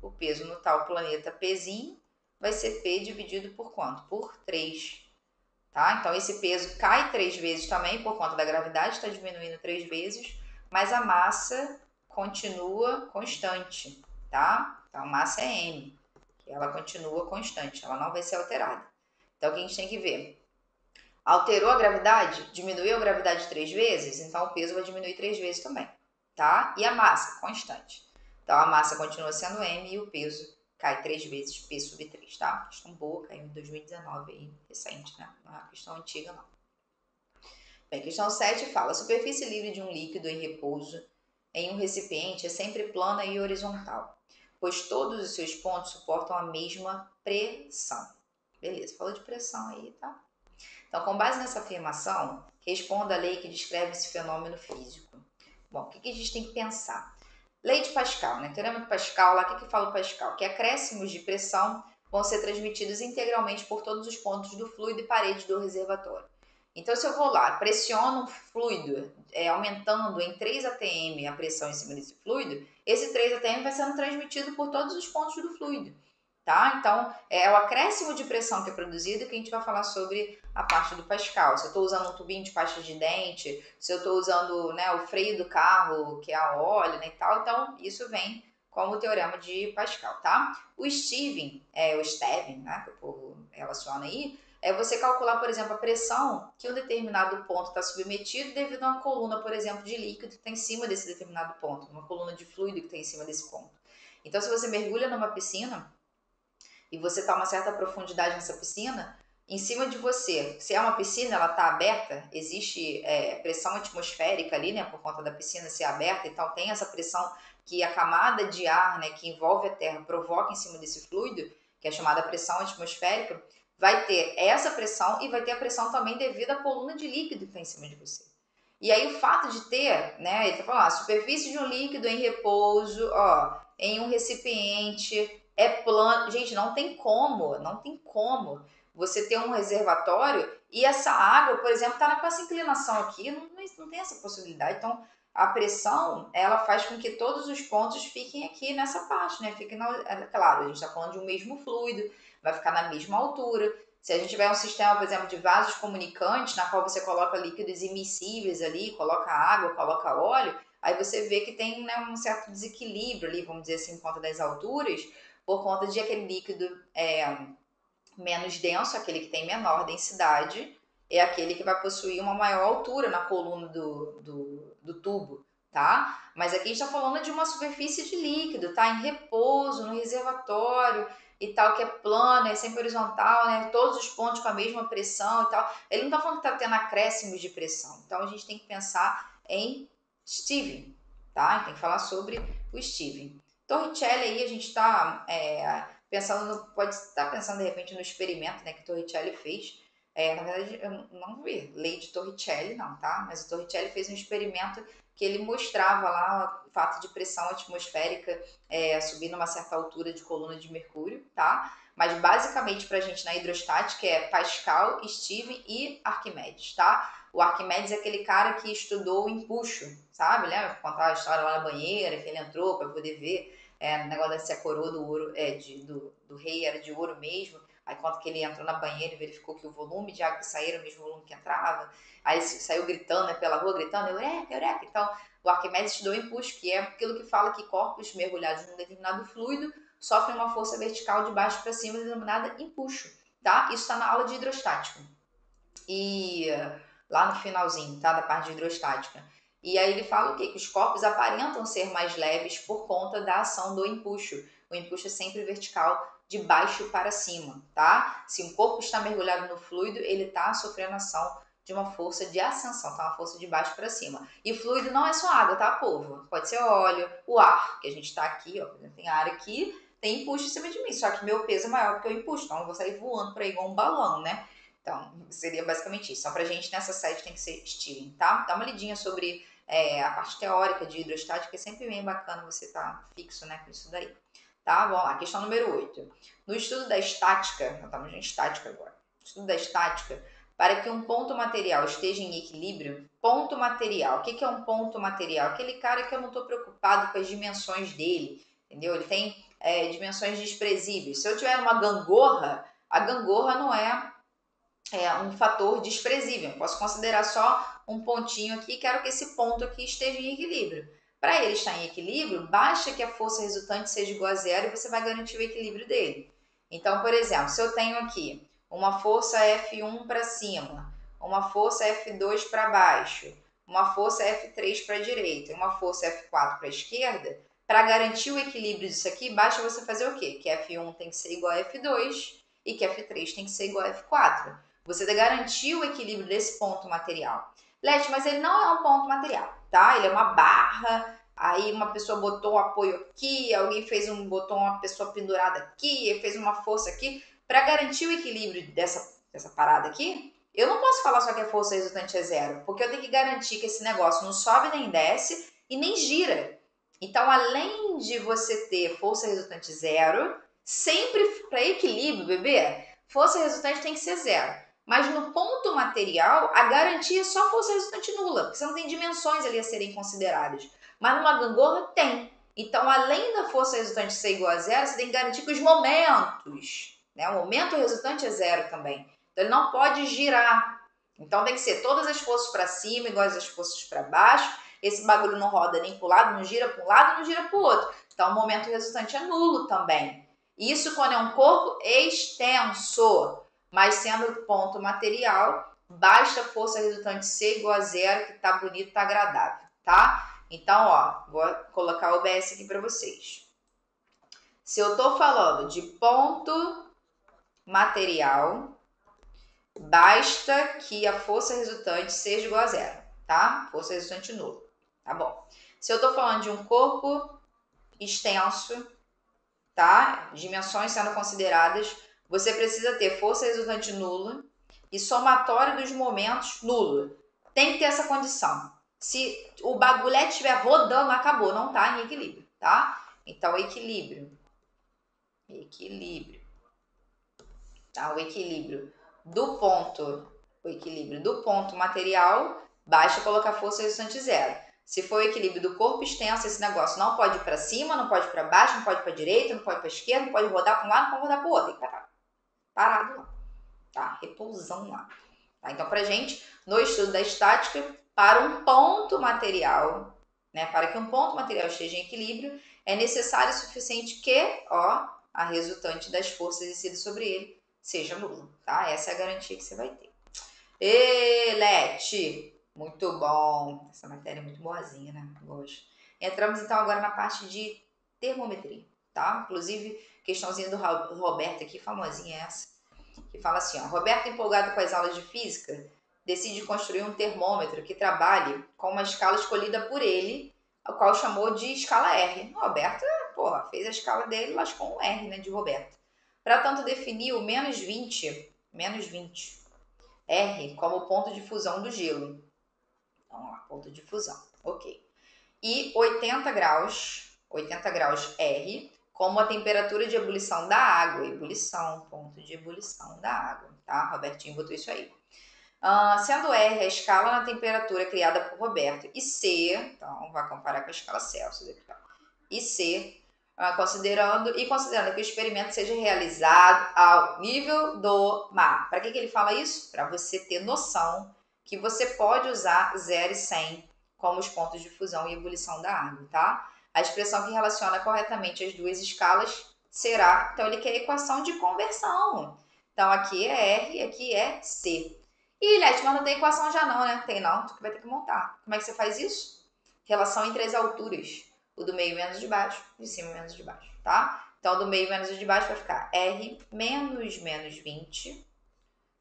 S1: o peso no tal planeta Pzinho, vai ser P dividido por quanto? Por 3. Tá? Então, esse peso cai 3 vezes também por conta da gravidade, está diminuindo 3 vezes, mas a massa continua constante, tá? Então, a massa é M, que ela continua constante, ela não vai ser alterada. Então, o que a gente tem que ver? Alterou a gravidade? Diminuiu a gravidade 3 vezes? Então, o peso vai diminuir 3 vezes também, tá? E a massa? Constante. Então, a massa continua sendo M e o peso cai 3 vezes, P sobre 3, tá? Questão boa, caiu em 2019 aí, recente, né? Não é uma questão antiga, não. Bem, questão 7 fala: a superfície livre de um líquido em repouso em um recipiente é sempre plana e horizontal, pois todos os seus pontos suportam a mesma pressão. Beleza, falou de pressão aí, tá? Então, com base nessa afirmação, responda a lei que descreve esse fenômeno físico. Bom, o que a gente tem que pensar? Lei de Pascal, né? Teorema de Pascal, lá, o que fala o Pascal? Que acréscimos de pressão vão ser transmitidos integralmente por todos os pontos do fluido e paredes do reservatório. Então, se eu vou lá, pressiono um fluido, aumentando em 3 atm a pressão em cima desse fluido, esse 3 atm vai sendo transmitido por todos os pontos do fluido. Tá? Então, é o acréscimo de pressão que é produzido que a gente vai falar sobre a parte do Pascal. Se eu estou usando um tubinho de pasta de dente, se eu estou usando, né, o freio do carro, que é a óleo, né, e tal, então isso vem como o teorema de Pascal, tá? O Steven, né, que o povo relaciona aí, é você calcular, por exemplo, a pressão que um determinado ponto está submetido devido a uma coluna, por exemplo, de líquido que está em cima desse determinado ponto, uma coluna de fluido que está em cima desse ponto. Então, se você mergulha numa piscina e você está a uma certa profundidade nessa piscina, em cima de você, se é uma piscina, ela está aberta, existe pressão atmosférica ali, né, por conta da piscina ser aberta, então tem essa pressão que a camada de ar, né, que envolve a Terra, provoca em cima desse fluido, que é chamada pressão atmosférica, vai ter essa pressão e vai ter a pressão também devido à coluna de líquido que está em cima de você. E aí o fato de ter, né, ele está falando, a superfície de um líquido em repouso, ó, em um recipiente é plano. Gente, não tem como você ter um reservatório e essa água, por exemplo, está com essa inclinação aqui, não tem essa possibilidade. Então, a pressão, ela faz com que todos os pontos fiquem aqui nessa parte, né? Claro, a gente está falando de um mesmo fluido, vai ficar na mesma altura. Se a gente tiver um sistema, por exemplo, de vasos comunicantes, na qual você coloca líquidos immiscíveis ali, coloca água, coloca óleo, aí você vê que tem, né, um certo desequilíbrio ali, vamos dizer assim, por conta das alturas, por conta de aquele líquido menos denso, aquele que tem menor densidade, é aquele que vai possuir uma maior altura na coluna do tubo, tá? Mas aqui a gente está falando de uma superfície de líquido, tá? Em repouso, no reservatório e tal, que é plano, é sempre horizontal, né? Todos os pontos com a mesma pressão e tal. Ele não está falando que está tendo acréscimos de pressão. Então a gente tem que pensar em Steven, tá? Tem que falar sobre o Steven. Torricelli aí a gente está pode estar pensando de repente no experimento, né, que Torricelli fez. Na verdade, eu não vi lei de Torricelli, não, tá? Mas o Torricelli fez um experimento que ele mostrava lá o fato de pressão atmosférica subir numa certa altura de coluna de mercúrio, tá? Mas basicamente pra gente na hidrostática é Pascal, Steven e Arquimedes, tá? O Arquimedes é aquele cara que estudou o empuxo, sabe? Lembra? Contar a história lá na banheira, que ele entrou para poder ver o negócio da se a coroa do ouro do rei era de ouro mesmo. Aí conta que ele entrou na banheira e verificou que o volume de água que saía era o mesmo volume que entrava. Aí ele saiu gritando, né, pela rua, gritando, eureka, eureka. Então, o Arquimedes estudou o empuxo, que é aquilo que fala que corpos mergulhados num determinado fluido sofrem uma força vertical de baixo para cima, denominada empuxo, tá? Isso está na aula de hidrostática. E lá no finalzinho, tá? Da parte de hidrostática. E aí ele fala o quê? Que os corpos aparentam ser mais leves por conta da ação do empuxo. O empuxo é sempre vertical, de baixo para cima, tá? Se um corpo está mergulhado no fluido, ele está sofrendo ação de uma força de ascensão, tá? Uma força de baixo para cima. E fluido não é só água, tá, povo? Pode ser óleo, o ar, que a gente está aqui, ó, tem ar aqui, tem empuxo em cima de mim, só que meu peso é maior do que o empuxo, então eu vou sair voando por aí igual um balão, né? Então, seria basicamente isso. Então, pra gente, nessa série tem que ser Steven, tá? Dá uma lidinha sobre a parte teórica de hidrostática, é sempre bem bacana você estar fixo, né, com isso daí. Tá? Vamos lá, questão número 8. No estudo da estática, nós estamos em estática agora. No estudo da estática, para que um ponto material esteja em equilíbrio, ponto material, o que é um ponto material? Aquele cara que eu não estou preocupado com as dimensões dele, entendeu? Ele tem dimensões desprezíveis. Se eu tiver uma gangorra, a gangorra não é um fator desprezível. Posso considerar só um pontinho aqui, quero que esse ponto aqui esteja em equilíbrio. Para ele estar em equilíbrio, basta que a força resultante seja igual a zero e você vai garantir o equilíbrio dele. Então, por exemplo, se eu tenho aqui uma força F1 para cima, uma força F2 para baixo, uma força F3 para a direita e uma força F4 para a esquerda, para garantir o equilíbrio disso aqui, basta você fazer o quê? Que F1 tem que ser igual a F2 e que F3 tem que ser igual a F4. Você garantiu o equilíbrio desse ponto material. Leti, mas ele não é um ponto material, tá? Ele é uma barra, aí uma pessoa botou um apoio aqui, alguém botou uma pessoa pendurada aqui, fez uma força aqui. Para garantir o equilíbrio dessa parada aqui, eu não posso falar só que a força resultante é zero, porque eu tenho que garantir que esse negócio não sobe nem desce e nem gira. Então, além de você ter força resultante zero, sempre para equilíbrio, bebê, força resultante tem que ser zero. Mas no ponto material, a garantia é só força resultante nula, porque você não tem dimensões ali a serem consideradas. Mas numa gangorra tem. Então, além da força resultante ser igual a zero, você tem que garantir que os momentos, né? O momento resultante é zero também. Então, ele não pode girar. Então, tem que ser todas as forças para cima iguais às forças para baixo. Esse bagulho não roda nem para o lado, não gira para um lado, não gira para o outro. Então, o momento resultante é nulo também. Isso quando é um corpo extenso, mas sendo ponto material, basta a força resultante ser igual a zero, que tá bonito, tá agradável, tá? Então, ó, vou colocar o OBS aqui para vocês. Se eu tô falando de ponto material, basta que a força resultante seja igual a zero, tá? Força resultante nula, tá bom? Se eu tô falando de um corpo extenso, tá? Dimensões sendo consideradas, você precisa ter força resultante nula e somatório dos momentos nulo. Tem que ter essa condição. Se o bagulhete estiver rodando, acabou, não tá em equilíbrio, tá? Então, equilíbrio. Equilíbrio. Tá? O equilíbrio do ponto material, basta colocar força resultante zero. Se for o equilíbrio do corpo extenso, esse negócio não pode ir para cima, não pode ir para baixo, não pode ir para direita, não pode ir para esquerda, não pode rodar para um lado, não pode rodar para o outro. Tem que parar. Parado lá. Tá? Repousando lá. Tá? Então, para gente, no estudo da estática, para um ponto material, né, para que um ponto material esteja em equilíbrio, é necessário o suficiente que, ó, a resultante das forças exercidas sobre ele seja nula, tá? Essa é a garantia que você vai ter. Lete, muito bom. Essa matéria é muito boazinha, né? Gosto. Entramos então agora na parte de termometria, tá? Inclusive, questãozinha do Roberto aqui, famosinha essa, que fala assim, ó, Roberto, empolgado com as aulas de física, decide construir um termômetro que trabalhe com uma escala escolhida por ele, a qual chamou de escala R. Roberto, porra, fez a escala dele, lascou um R, né, de Roberto. Para tanto definir o menos 20, R como ponto de fusão do gelo. Vamos lá, ponto de fusão, ok. E 80 graus R, como a temperatura de ebulição da água. Ebulição, ponto de ebulição da água, tá? Robertinho botou isso aí. Sendo R a escala na temperatura criada por Roberto e C, então vai comparar com a escala Celsius aqui, ó. E C, considerando que o experimento seja realizado ao nível do mar. Para que ele fala isso? Para você ter noção que você pode usar 0 e 100 como os pontos de fusão e ebulição da água, tá? A expressão que relaciona corretamente as duas escalas será, então ele quer a equação de conversão. Então aqui é R, aqui é C. Ih, Leti, mas não tem equação já não, né? Tem não, tu vai ter que montar. Como é que você faz isso? Relação entre as alturas. O do meio menos o de baixo, de cima menos o de baixo, tá? Então, do meio menos o de baixo vai ficar R menos 20.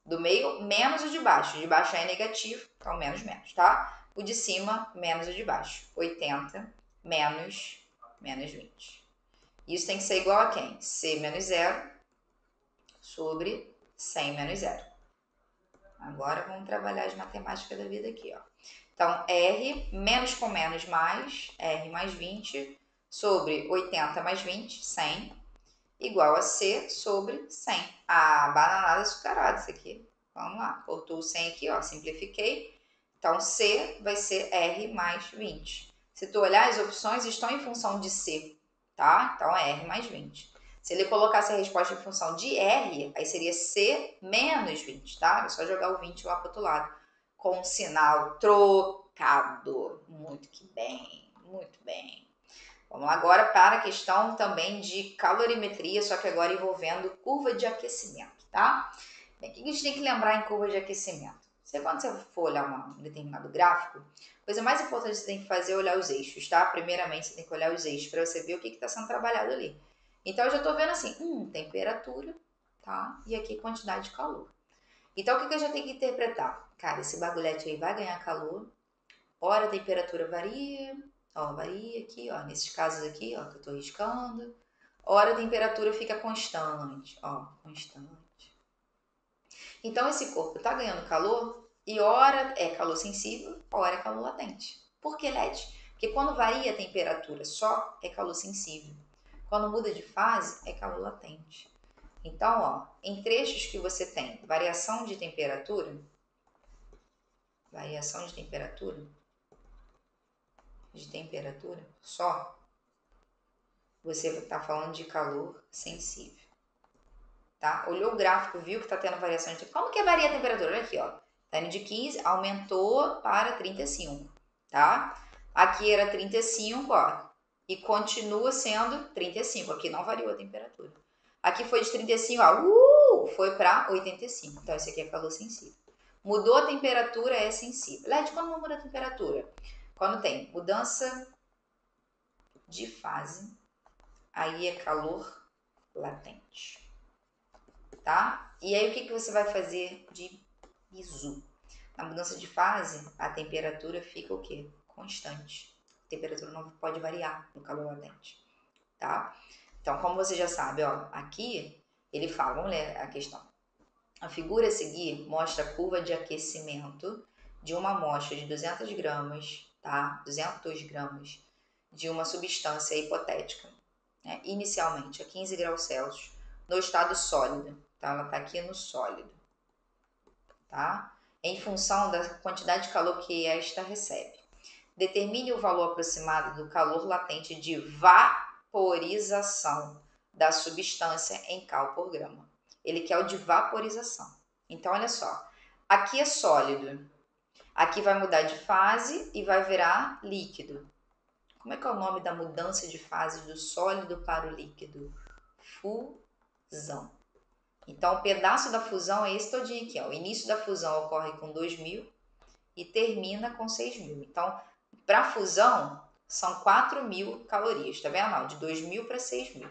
S1: Do meio menos o de baixo. O de baixo é negativo, então menos, tá? O de cima menos o de baixo. 80 menos 20. Isso tem que ser igual a quem? C menos 0 sobre 100 menos 0. Agora vamos trabalhar as matemáticas da vida aqui, ó. Então, R menos com menos mais, R mais 20, sobre 80 mais 20, 100, igual a C sobre 100. Ah, bananada açucarada isso aqui. Vamos lá, faltou o 100 aqui, ó, simplifiquei. Então, C vai ser R mais 20. Se tu olhar, as opções estão em função de C, tá? Então, é R mais 20. Se ele colocasse a resposta em função de R, aí seria C menos 20, tá? É só jogar o 20 lá pro outro lado. Com um sinal trocado. Muito que bem, muito bem. Vamos lá agora para a questão também de calorimetria, só que agora envolvendo curva de aquecimento, tá? Bem, o que a gente tem que lembrar em curva de aquecimento? Quando você for olhar um determinado gráfico, a coisa mais importante que você tem que fazer é olhar os eixos, tá? Primeiramente, você tem que olhar os eixos para você ver o que está sendo trabalhado ali. Então, eu já estou vendo assim, temperatura, tá? E aqui quantidade de calor. Então, o que eu já tenho que interpretar? Cara, esse bagulhete aí vai ganhar calor, ora a temperatura varia, ó, varia aqui, ó, nesses casos aqui, ó, que eu tô riscando. Ora a temperatura fica constante, ó, constante. Então esse corpo tá ganhando calor e ora é calor sensível, ora é calor latente. Por que LED? Porque quando varia a temperatura só, é calor sensível. Quando muda de fase, é calor latente. Então, ó, em trechos que você tem variação de temperatura só, você está falando de calor sensível. Tá? Olhou o gráfico, viu que está tendo variação de temperatura. Como que varia a temperatura? Olha aqui, ó. Tá indo de 15, aumentou para 35, tá? Aqui era 35, ó, e continua sendo 35. Aqui não variou a temperatura. Aqui foi de 35, ó, foi para 85. Então, esse aqui é calor sensível. Mudou a temperatura, é sensível. LED, quando não muda a temperatura? Quando tem mudança de fase, aí é calor latente. Tá? E aí, o que você vai fazer de bizu? Na mudança de fase, a temperatura fica o quê? Constante. A temperatura não pode variar no calor latente, tá? Então, como você já sabe, ó, aqui ele fala, vamos ler a questão. A figura a seguir mostra a curva de aquecimento de uma amostra de 200 gramas, tá? 202 gramas de uma substância hipotética, né? Inicialmente a 15 graus Celsius, no estado sólido. Então, ela está aqui no sólido, tá? Em função da quantidade de calor que esta recebe. Determine o valor aproximado do calor latente de vaporização da substância em cal por grama. Ele quer o de vaporização. Então, olha só. Aqui é sólido. Aqui vai mudar de fase e vai virar líquido. Como é que é o nome da mudança de fase do sólido para o líquido? Fusão. Então, o pedaço da fusão é esse todinho aqui. Ó. O início da fusão ocorre com 2.000 e termina com 6.000. Então, para a fusão, são 4.000 calorias. Tá vendo? Ó, de 2.000 para 6.000.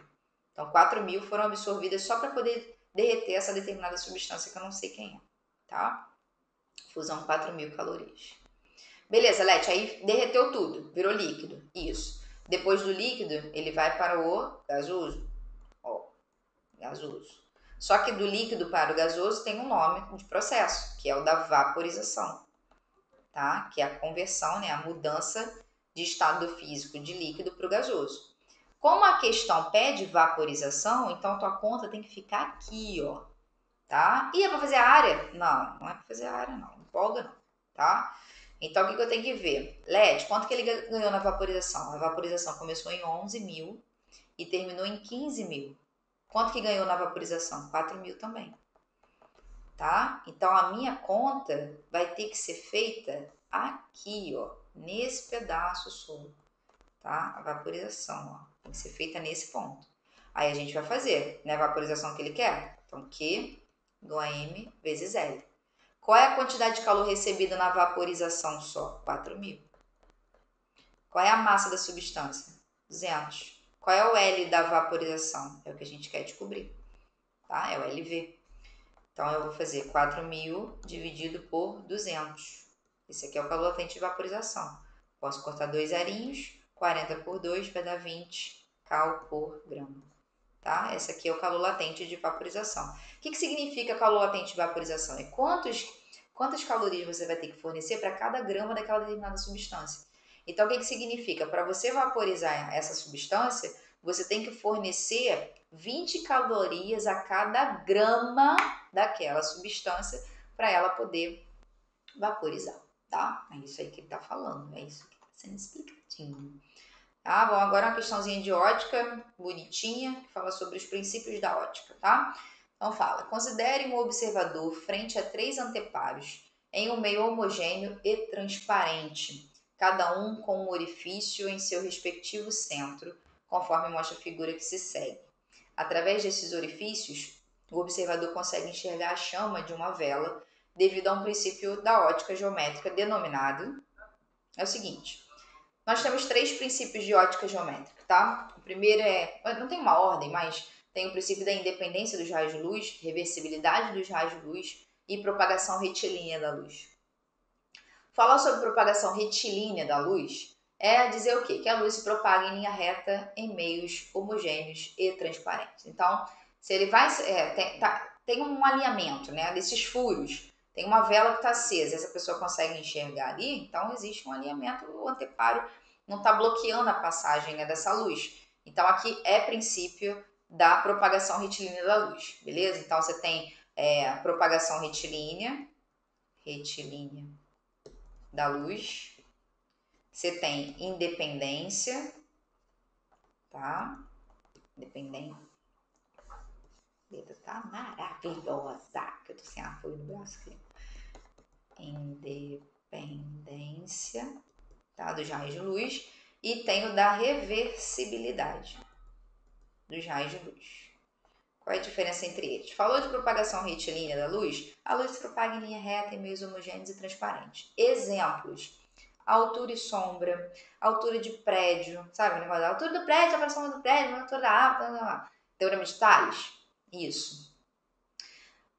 S1: Então, 4.000 foram absorvidas só para poder derreter essa determinada substância que eu não sei quem é. Tá? Fusão, 4.000 calorias. Beleza, Leti, aí derreteu tudo, virou líquido. Isso. Depois do líquido, ele vai para o gasoso. Ó, gasoso. Só que do líquido para o gasoso tem um nome de processo, que é o da vaporização, tá? Que é a conversão, né? A mudança de estado físico de líquido para o gasoso. Como a questão pede vaporização, então tua conta tem que ficar aqui, ó, tá? E é para fazer a área? Não, não é para fazer a área, não. Não empolga, não, tá? Então, o que eu tenho que ver? LED, quanto que ele ganhou na vaporização? A vaporização começou em 11.000 e terminou em 15.000. Quanto que ganhou na vaporização? 4.000 também, tá? Então, a minha conta vai ter que ser feita aqui, ó, nesse pedaço só, tá? A vaporização, ó, tem que ser feita nesse ponto. Aí a gente vai fazer, né, a vaporização que ele quer. Então, Q igual a M vezes L. Qual é a quantidade de calor recebida na vaporização só? 4.000. Qual é a massa da substância? 200. Qual é o L da vaporização? É o que a gente quer descobrir, tá? É o LV. Então, eu vou fazer 4.000 dividido por 200. Esse aqui é o calor latente de vaporização. Posso cortar 2 arinhos, 40 por 2 vai dar 20 cal por grama. Tá? Esse aqui é o calor latente de vaporização. O que significa calor latente de vaporização? É quantas calorias você vai ter que fornecer para cada grama daquela determinada substância. Então, o que significa? Para você vaporizar essa substância, você tem que fornecer 20 calorias a cada grama daquela substância para ela poder vaporizar, tá? É isso aí que ele está falando, é isso que está sendo explicadinho. Tá, bom, agora uma questãozinha de ótica, bonitinha, que fala sobre os princípios da ótica, tá? Então fala, considere um observador frente a 3 anteparos em um meio homogêneo e transparente, cada um com um orifício em seu respectivo centro, conforme mostra a figura que se segue. Através desses orifícios, o observador consegue enxergar a chama de uma vela devido a um princípio da ótica geométrica denominado, é o seguinte, nós temos 3 princípios de ótica geométrica, tá? O primeiro não tem uma ordem, mas tem o princípio da independência dos raios de luz, reversibilidade dos raios de luz e propagação retilínea da luz. Falar sobre propagação retilínea da luz é dizer o quê? Que a luz se propaga em linha reta em meios homogêneos e transparentes. Então, se ele vai... tem um alinhamento, né, desses furos. Tem uma vela que está acesa, essa pessoa consegue enxergar ali, então existe um alinhamento, o anteparo não está bloqueando a passagem, né, dessa luz. Então, aqui é princípio da propagação retilínea da luz, beleza? Então, você tem propagação retilínea da luz. Você tem independência, tá? Independência. Letra tá maravilhosa, que eu tô sem apoio no braço aqui. Independência, tá? Dos raios de luz. E tem o da reversibilidade dos raios de luz. Qual é a diferença entre eles? Falou de propagação retilínea da luz? A luz se propaga em linha reta em meios homogêneos e transparentes. Exemplos: altura e sombra, altura de prédio, sabe o negócio da altura do prédio, a sombra do prédio, a altura da árvore, teorema de Tales? Isso.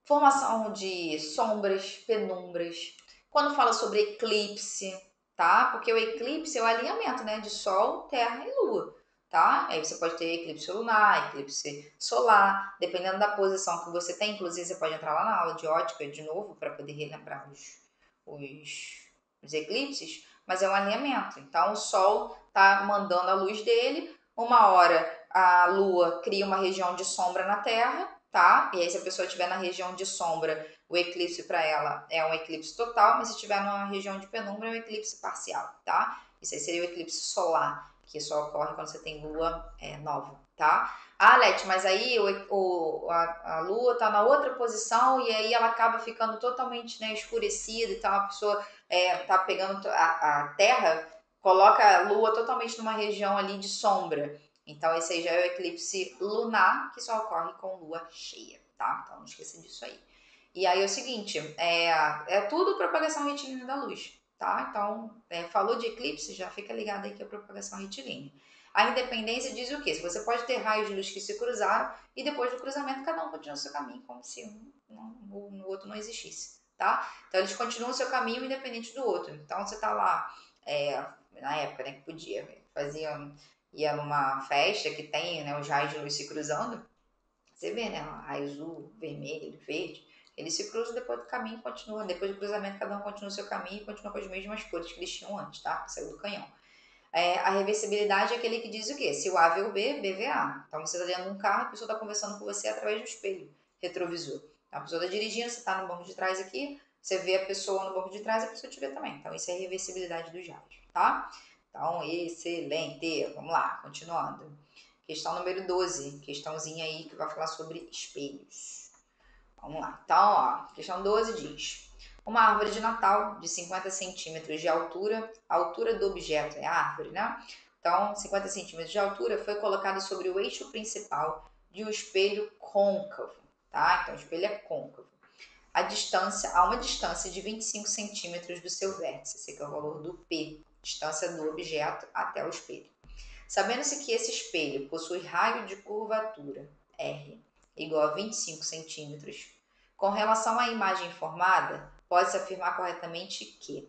S1: Formação de sombras, penumbras. Quando fala sobre eclipse, tá? Porque o eclipse é o alinhamento, né, de Sol, Terra e Lua, tá? Aí você pode ter eclipse lunar, eclipse solar, dependendo da posição que você tem. Inclusive, você pode entrar lá na aula de ótica de novo para poder relembrar os eclipses, mas é um alinhamento. Então, o Sol tá mandando a luz dele, uma hora a Lua cria uma região de sombra na Terra, tá? E aí, se a pessoa estiver na região de sombra, o eclipse para ela é um eclipse total, mas se estiver numa região de penumbra, é um eclipse parcial, tá? Isso aí seria o eclipse solar, que só ocorre quando você tem lua nova, tá? Ah, Leti, mas aí a lua tá na outra posição e aí ela acaba ficando totalmente, né, escurecida e tal, a pessoa tá pegando a Terra, coloca a lua totalmente numa região ali de sombra. Então, esse aí já é o eclipse lunar, que só ocorre com lua cheia, tá? Então, não esqueça disso aí. E aí é o seguinte, é tudo propagação retilínea da luz, tá? Então, falou de eclipse, já fica ligado aí que é propagação retilínea. A independência diz o quê? Se você pode ter raios de luz que se cruzaram e depois do cruzamento cada um continua o seu caminho, como se o outro não existisse, tá? Então, eles continuam o seu caminho independente do outro. Então, você tá lá, na época, né, que podia, ia numa festa que tem, né, os raios de luz se cruzando, você vê, né, raio azul, vermelho, verde, eles se cruzam depois do caminho, continua, depois do cruzamento cada um continua o seu caminho e continua com as mesmas cores que eles tinham antes, tá? Que saiu do canhão. A reversibilidade é aquele que diz o quê? Se o A vê o B, B vê A. Então você está dentro de um carro e a pessoa está conversando com você através do espelho retrovisor. Então, a pessoa está dirigindo, você está no banco de trás aqui, você vê a pessoa no banco de trás, a pessoa te vê também. Então isso é a reversibilidade dos raios, tá? Então, excelente. Vamos lá, continuando. Questão número 12, questãozinha aí que vai falar sobre espelhos. Vamos lá. Então, ó, questão 12 diz: uma árvore de Natal de 50 centímetros de altura, a altura do objeto é a árvore, né? Então, 50 centímetros de altura foi colocada sobre o eixo principal de um espelho côncavo, tá? Então, o espelho é côncavo. Há uma distância de 25 centímetros do seu vértice, esse aqui é o valor do P, distância do objeto até o espelho. Sabendo-se que esse espelho possui raio de curvatura R igual a 25 centímetros, com relação à imagem formada, pode-se afirmar corretamente que...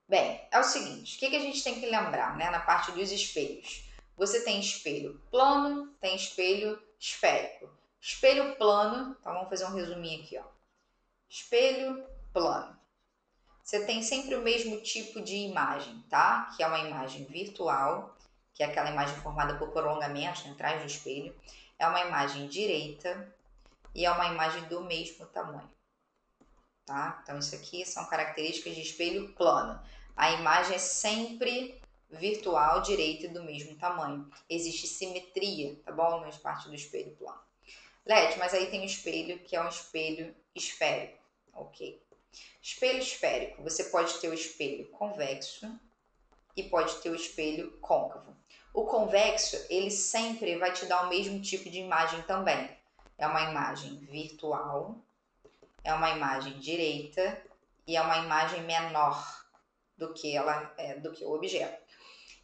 S1: Bem, é o seguinte, o que a gente tem que lembrar, né, na parte dos espelhos? Você tem espelho plano, tem espelho esférico. Espelho plano, então vamos fazer um resuminho aqui, ó. Espelho plano. Você tem sempre o mesmo tipo de imagem, tá? Que é uma imagem virtual, que é aquela imagem formada por prolongamentos, né, atrás do espelho. É uma imagem direita e é uma imagem do mesmo tamanho, tá? Então, isso aqui são características de espelho plano. A imagem é sempre virtual, direita e do mesmo tamanho. Existe simetria, tá bom? Nas partes do espelho plano. Leti, mas aí tem o espelho que é um espelho esférico, ok? Espelho esférico, você pode ter o espelho convexo e pode ter o espelho côncavo. O convexo, ele sempre vai te dar o mesmo tipo de imagem também. É uma imagem virtual, é uma imagem direita e é uma imagem menor do que o objeto.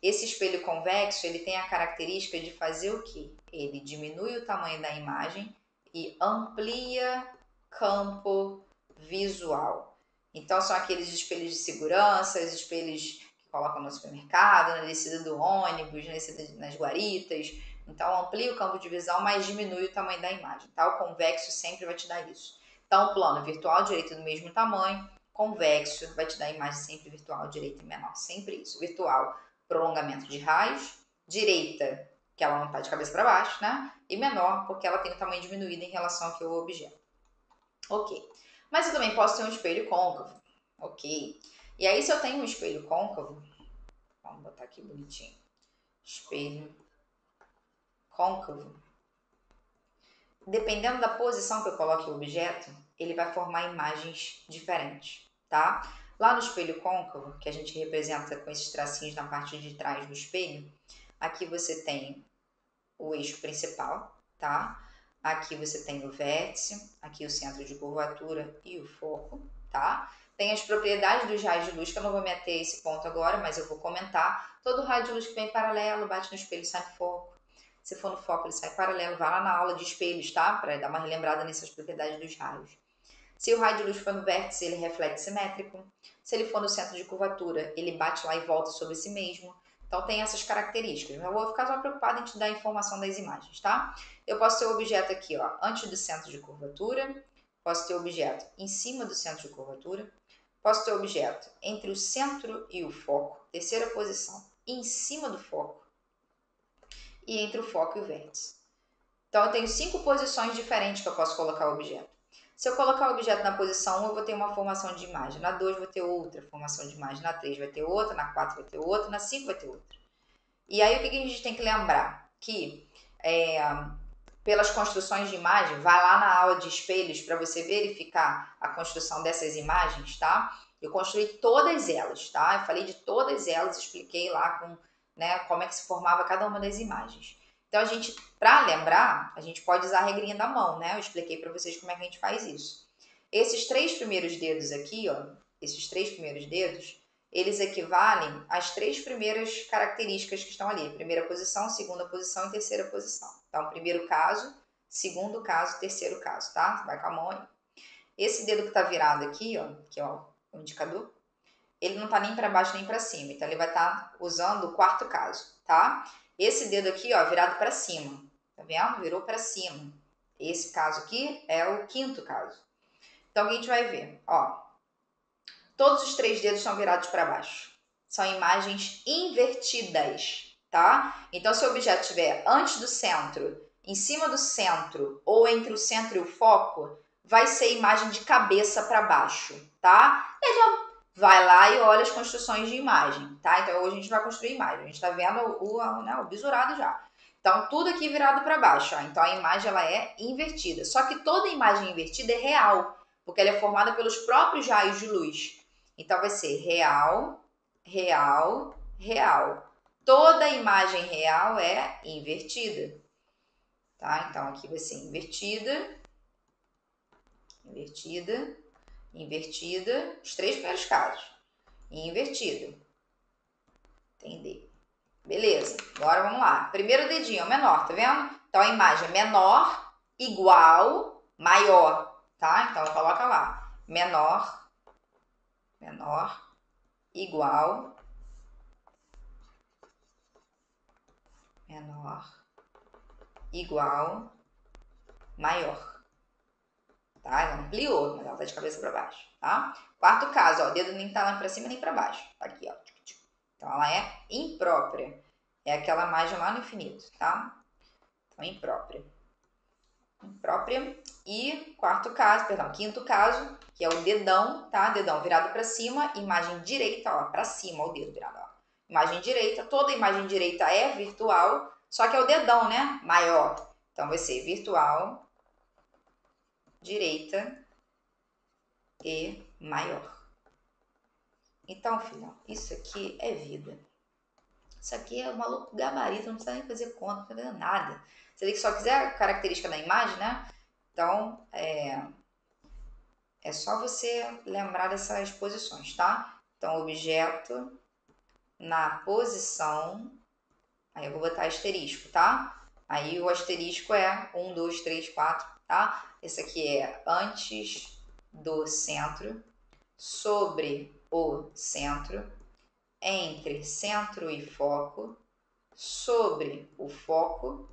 S1: Esse espelho convexo, ele tem a característica de fazer o quê? Ele diminui o tamanho da imagem e amplia campo visual. Então, são aqueles espelhos de segurança, os espelhos que colocam no supermercado, na descida do ônibus, na descida nas guaritas. Então, amplia o campo de visão, mas diminui o tamanho da imagem. Tá? O convexo sempre vai te dar isso. Então, plano virtual, direito do mesmo tamanho. Convexo vai te dar imagem sempre virtual, direita e menor. Sempre isso. Virtual prolongamento de raios, direita, que ela não está de cabeça para baixo, né? E menor, porque ela tem o tamanho diminuído em relação ao que é o objeto. Ok. Mas eu também posso ter um espelho côncavo. Ok. E aí, se eu tenho um espelho côncavo, vamos botar aqui bonitinho. Espelho côncavo. Dependendo da posição que eu coloque o objeto, ele vai formar imagens diferentes, tá? Lá no espelho côncavo, que a gente representa com esses tracinhos na parte de trás do espelho, aqui você tem o eixo principal, tá? Aqui você tem o vértice, aqui o centro de curvatura e o foco, tá? Tem as propriedades dos raios de luz, que eu não vou me ater a esse ponto agora, mas eu vou comentar. Todo raio de luz que vem paralelo, bate no espelho e sai no foco. Se for no foco, ele sai paralelo. Vai lá na aula de espelhos, tá? Para dar uma relembrada nessas propriedades dos raios. Se o raio de luz for no vértice, ele reflete simétrico. Se ele for no centro de curvatura, ele bate lá e volta sobre si mesmo. Então tem essas características. Eu vou ficar só preocupada em te dar a informação das imagens, tá? Eu posso ter o objeto aqui, ó, antes do centro de curvatura. Posso ter o objeto em cima do centro de curvatura. Posso ter o objeto entre o centro e o foco, terceira posição, em cima do foco. E entre o foco e o vértice. Então, eu tenho 5 posições diferentes que eu posso colocar o objeto. Se eu colocar o objeto na posição 1, eu vou ter uma formação de imagem. Na 2, vou ter outra formação de imagem. Na 3, vai ter outra. Na 4, vai ter outra. Na 5, vai ter outra. E aí, o que a gente tem que lembrar? Que, pelas construções de imagem, vai lá na aula de espelhos para você verificar a construção dessas imagens, tá? Eu construí todas elas, tá? Eu falei de todas elas, expliquei lá com, né, como é que se formava cada uma das imagens. Então, a gente, para lembrar, a gente pode usar a regrinha da mão, né? Eu expliquei para vocês como é que a gente faz isso. Esses 3 primeiros dedos aqui, ó, esses 3 primeiros dedos, eles equivalem às 3 primeiras características que estão ali. Primeira posição, segunda posição e terceira posição. Então, primeiro caso, segundo caso, terceiro caso, tá? Vai com a mão aí. Esse dedo que está virado aqui, ó, que é o indicador, ele não está nem para baixo nem para cima. Então, ele vai estar usando o quarto caso, tá? Esse dedo aqui, ó, virado para cima. Tá vendo? Virou para cima. Esse caso aqui é o quinto caso. Então, o que a gente vai ver? Ó, todos os 3 dedos são virados para baixo. São imagens invertidas, tá? Então, se o objeto estiver antes do centro, em cima do centro ou entre o centro e o foco, vai ser imagem de cabeça para baixo, tá? E já vai lá e olha as construções de imagem, tá? Então, hoje a gente vai construir imagem. A gente está vendo o bisurado já. Então, tudo aqui virado para baixo, ó. Então, a imagem ela é invertida. Só que toda imagem invertida é real, porque ela é formada pelos próprios raios de luz. Então, vai ser real, real, real. Toda imagem real é invertida. Tá? Então, aqui vai ser invertida, invertida, invertida. Os 3 primeiros casos. E invertida. Entender. Beleza. Agora, vamos lá. Primeiro dedinho é o menor, tá vendo? Então, a imagem é menor, igual, maior. Tá? Então, coloca lá. Menor, menor, igual, menor, igual, maior. Tá? Ela ampliou, mas ela tá de cabeça para baixo, tá? Quarto caso, ó, o dedo nem tá lá para cima nem para baixo. Tá aqui, ó. Então, ela é imprópria. É aquela imagem lá no infinito, tá? Então, imprópria. Imprópria. E quinto caso, que é o dedão, tá? Dedão virado para cima, imagem direita, ó, para cima, ó, o dedo virado, ó. Imagem direita, toda imagem direita é virtual, só que é o dedão, né? Maior. Então, vai ser virtual, direita e maior. Então, filhão, isso aqui é vida. Isso aqui é um maluco gabarito, não precisa nem fazer conta, não precisa fazer nada. Você vê que só quiser a característica da imagem, né? Então, é só você lembrar dessas posições, tá? Então, objeto na posição, aí eu vou botar asterisco, tá? Aí o asterisco é 1, 2, 3, 4, tá? Esse aqui é antes do centro, sobre o centro, entre centro e foco, sobre o foco,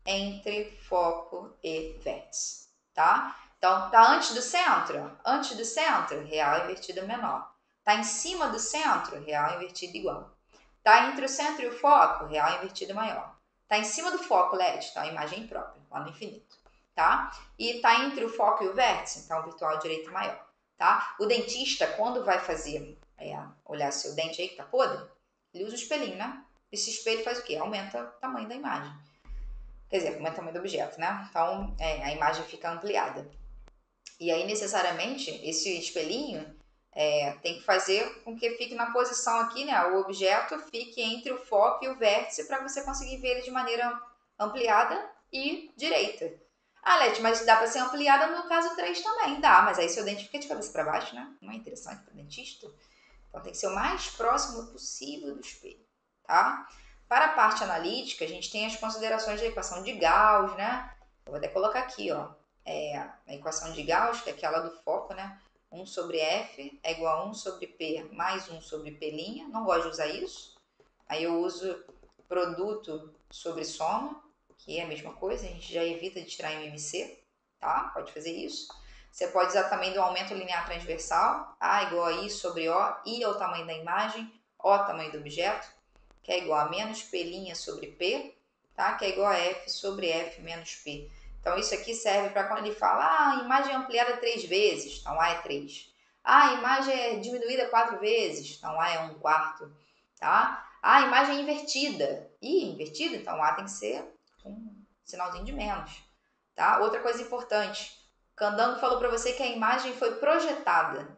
S1: entre foco e vértice, tá? Então, tá antes do centro? Antes do centro, real invertida menor. Tá em cima do centro, real invertida igual. Tá entre o centro e o foco, real invertido maior. Tá em cima do foco, LED, então a imagem própria, lá no infinito, tá? E tá entre o foco e o vértice, então o virtual direito maior, tá? O dentista, quando vai fazer, olhar seu dente aí que tá podre, ele usa o espelhinho, né? Esse espelho faz o quê? Aumenta o tamanho da imagem. Quer dizer, aumenta o tamanho do objeto, né? Então, a imagem fica ampliada. E aí, necessariamente, esse espelhinho tem que fazer com que fique na posição aqui, né? O objeto fique entre o foco e o vértice para você conseguir ver ele de maneira ampliada e direita. Ah, Leti, mas dá para ser ampliada no caso 3 também. Dá, mas aí seu dente fica de cabeça para baixo, né? Não é interessante para o dentista? Então tem que ser o mais próximo possível do espelho, tá? Para a parte analítica, a gente tem as considerações da equação de Gauss, né? Eu vou até colocar aqui, ó. A equação de Gauss, que é aquela do foco, né? 1 sobre F é igual a 1 sobre P mais 1 sobre P'. Não gosto de usar isso. Aí eu uso produto sobre soma, que é a mesma coisa. A gente já evita de tirar em MC, tá? Pode fazer isso. Você pode usar também do aumento linear transversal, A igual a I sobre O, I é o tamanho da imagem, O é o tamanho do objeto, que é igual a menos P' sobre P, tá? Que é igual a F sobre F menos P. Então, isso aqui serve para quando ele fala, a imagem é ampliada 3 vezes, então A é 3. A imagem é diminuída 4 vezes, então A é 1/4, tá? A imagem é invertida. Invertida, então A tem que ser um sinalzinho de menos, tá? Outra coisa importante, Candango falou para você que a imagem foi projetada.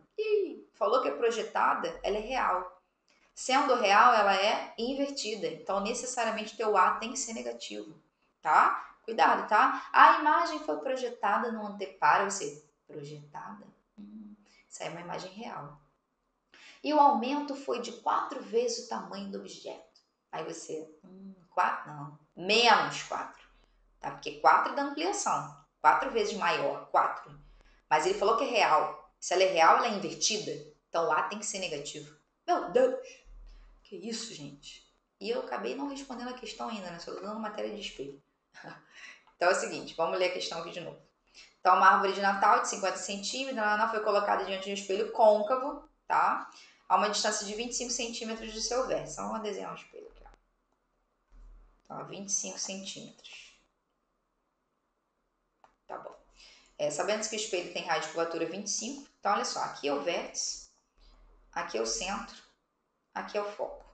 S1: Falou que é projetada, ela é real. Sendo real, ela é invertida. Então, necessariamente, teu A tem que ser negativo, tá? Cuidado, tá? A imagem foi projetada no anteparo. Você, projetada? Isso aí é uma imagem real. E o aumento foi de 4 vezes o tamanho do objeto. Aí você, 4? Não, menos 4. Tá? Porque 4 é da ampliação. 4 vezes maior, 4. Mas ele falou que é real. Se ela é real, ela é invertida. Então, o A tem que ser negativo. Meu Deus! Que isso, gente? E eu acabei não respondendo a questão ainda, né? Só tô dando matéria de espelho. Então é o seguinte, vamos ler a questão aqui de novo. Então, uma árvore de Natal de 50 centímetros, ela foi colocada diante de um espelho côncavo, tá? A uma distância de 25 centímetros do seu vértice. Então, vamos desenhar um espelho aqui, ó. Então, 25 centímetros. Tá bom. Sabendo que o espelho tem raio de curvatura 25, então olha só, aqui é o vértice, aqui é o centro, aqui é o foco.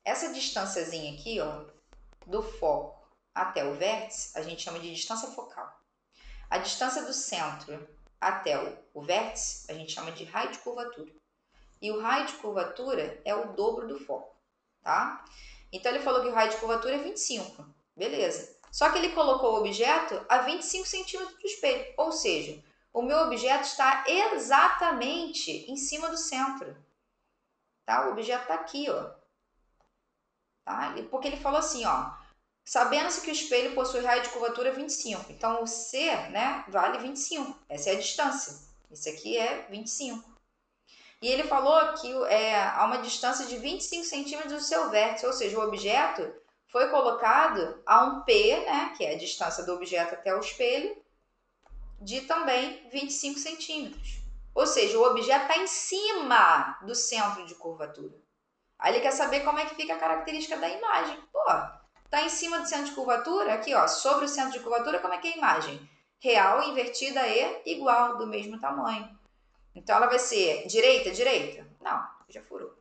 S1: Essa distânciazinha aqui, ó, do foco até o vértice, a gente chama de distância focal. A distância do centro até o vértice, a gente chama de raio de curvatura. E o raio de curvatura é o dobro do foco, tá? Então, ele falou que o raio de curvatura é 25, beleza. Só que ele colocou o objeto a 25 centímetros do espelho, ou seja, o meu objeto está exatamente em cima do centro, tá? O objeto está aqui, ó. Tá? Porque ele falou assim, ó, sabendo-se que o espelho possui raio de curvatura 25, então o C, né, vale 25, essa é a distância, esse aqui é 25. E ele falou que há uma distância de 25 centímetros do seu vértice, ou seja, o objeto foi colocado a um P, né, que é a distância do objeto até o espelho, de também 25 centímetros. Ou seja, o objeto está em cima do centro de curvatura. Aí ele quer saber como é que fica a característica da imagem. Pô, tá em cima do centro de curvatura, aqui ó, sobre o centro de curvatura, como é que é a imagem? Real, invertida e igual, do mesmo tamanho. Então ela vai ser direita, direita? Não, já furou.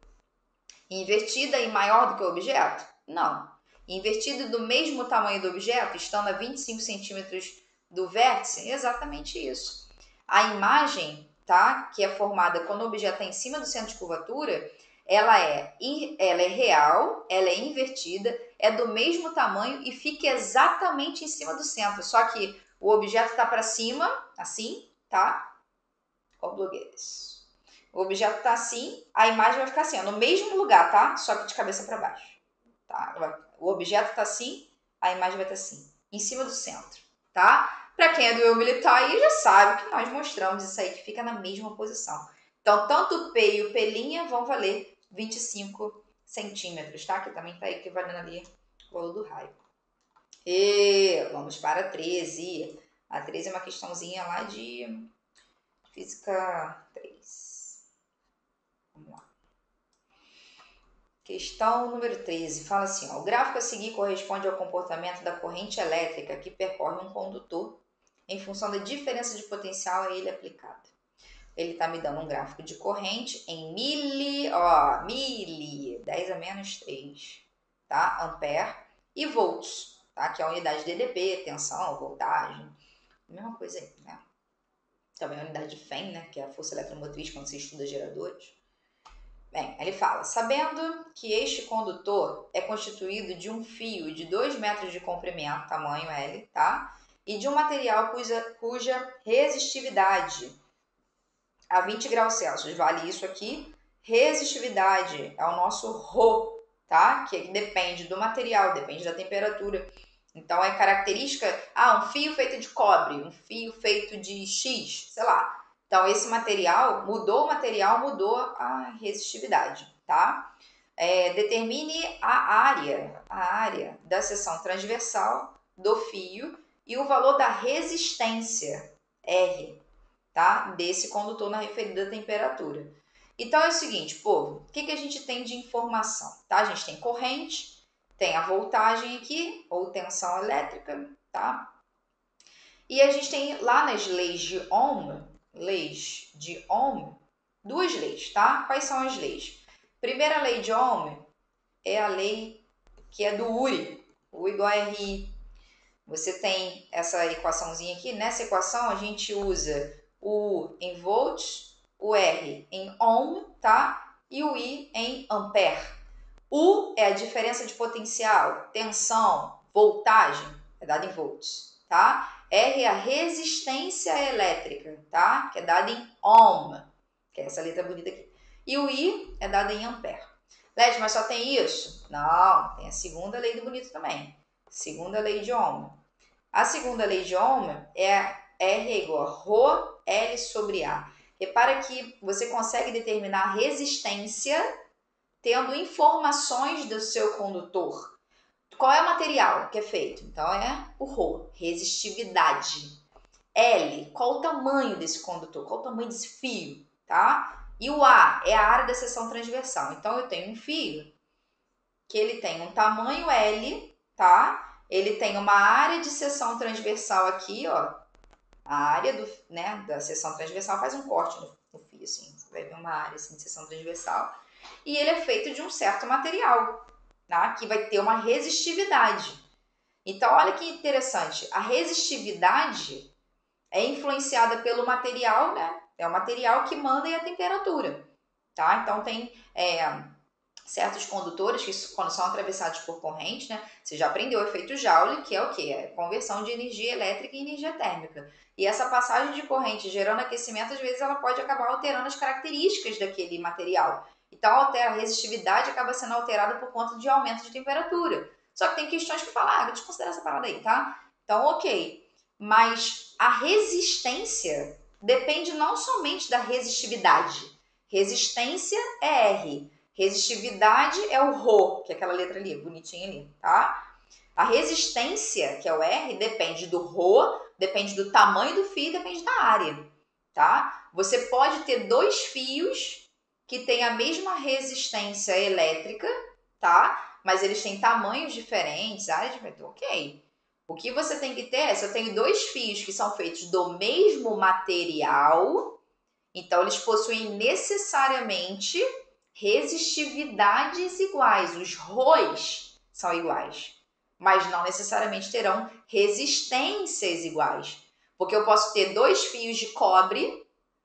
S1: Invertida e maior do que o objeto? Não. Invertida do mesmo tamanho do objeto, estando a 25 centímetros do vértice? Exatamente isso. A imagem, tá, que é formada quando o objeto está em cima do centro de curvatura, ela é real, ela é invertida, é do mesmo tamanho e fica exatamente em cima do centro. Só que o objeto está para cima, assim, tá? Ó, blogueiros. O objeto está assim, a imagem vai ficar assim, ó, no mesmo lugar, tá? Só que de cabeça para baixo. Tá? O objeto está assim, a imagem vai estar assim, em cima do centro, tá? Para quem é do eu militar aí já sabe que nós mostramos isso aí, que fica na mesma posição. Então, tanto o P e o P' vão valer 25 centímetros, tá? Que também está equivalendo ali o valor do raio. E vamos para a 13. A 13 é uma questãozinha lá de Física 3. Vamos lá. Questão número 13, fala assim, ó, o gráfico a seguir corresponde ao comportamento da corrente elétrica que percorre um condutor em função da diferença de potencial a ele aplicada. Ele está me dando um gráfico de corrente em mili, 10 a menos 3, tá? Ampere e volts, tá? Que é a unidade de dB, tensão, voltagem, mesma coisa aí, né? Também a unidade de Fem, né? Que é a força eletromotriz quando você estuda geradores. Bem, ele fala, sabendo que este condutor é constituído de um fio de 2 metros de comprimento, tamanho L, tá? E de um material cuja resistividade a 20 graus Celsius, vale isso aqui. Resistividade é o nosso Rho, tá? Que depende do material, depende da temperatura. Então, é característica, um fio feito de cobre, um fio feito de X, sei lá. Então, esse material, mudou a resistividade, tá? Determine a área da seção transversal do fio e o valor da resistência, R, tá? Desse condutor na referida temperatura. Então, é o seguinte, povo, o que a gente tem de informação? Tá? A gente tem corrente, tem a voltagem aqui, ou tensão elétrica, tá? E a gente tem lá nas leis de Ohm, duas leis, tá? Quais são as leis? Primeira lei de Ohm é a lei que é do Uri, U igual a RI. Você tem essa equaçãozinha aqui, nessa equação a gente usa o U em volts, o R em ohm, tá? E o I em ampere. U é a diferença de potencial, tensão, voltagem, é dada em volts, tá? R é a resistência elétrica, tá? Que é dada em ohm, que é essa letra bonita aqui. E o I é dada em ampere. Led, mas só tem isso? Não, tem a segunda lei do bonito também. Segunda lei de Ohm. A segunda lei de Ohm é R é igual a Rho L sobre A. Repara que você consegue determinar a resistência tendo informações do seu condutor. Qual é o material que é feito? Então, é o Rho, resistividade. L, qual o tamanho desse condutor? Qual o tamanho desse fio? Tá? E o A é a área da seção transversal. Então, eu tenho um fio que ele tem um tamanho L, tá? Ele tem uma área de seção transversal aqui, ó. A área da seção transversal faz um corte no fio, assim. Você vai ver uma área assim, de seção transversal. E ele é feito de um certo material, tá? Que vai ter uma resistividade. Então, olha que interessante. A resistividade é influenciada pelo material, né? É o material que manda e a temperatura, tá? Então, tem certos condutores que, quando são atravessados por corrente, né? Você já aprendeu o efeito Joule, que é o quê? É conversão de energia elétrica em energia térmica. E essa passagem de corrente gerando aquecimento, às vezes, ela pode acabar alterando as características daquele material. Então, a resistividade acaba sendo alterada por conta de aumento de temperatura. Só que tem questões que falam, vou desconsiderar essa parada aí, tá? Então, ok. Mas a resistência depende não somente da resistividade. Resistência é R. Resistividade é o Rho, que é aquela letra ali, bonitinha ali, tá? A resistência, que é o R, depende do Rho, depende do tamanho do fio e depende da área, tá? Você pode ter dois fios que têm a mesma resistência elétrica, tá? Mas eles têm tamanhos diferentes, áreas diferentes, ok. O que você tem que ter é, se eu tenho dois fios que são feitos do mesmo material, então eles possuem necessariamente resistividades iguais. Os Rhos são iguais, mas não necessariamente terão resistências iguais. Porque eu posso ter dois fios de cobre,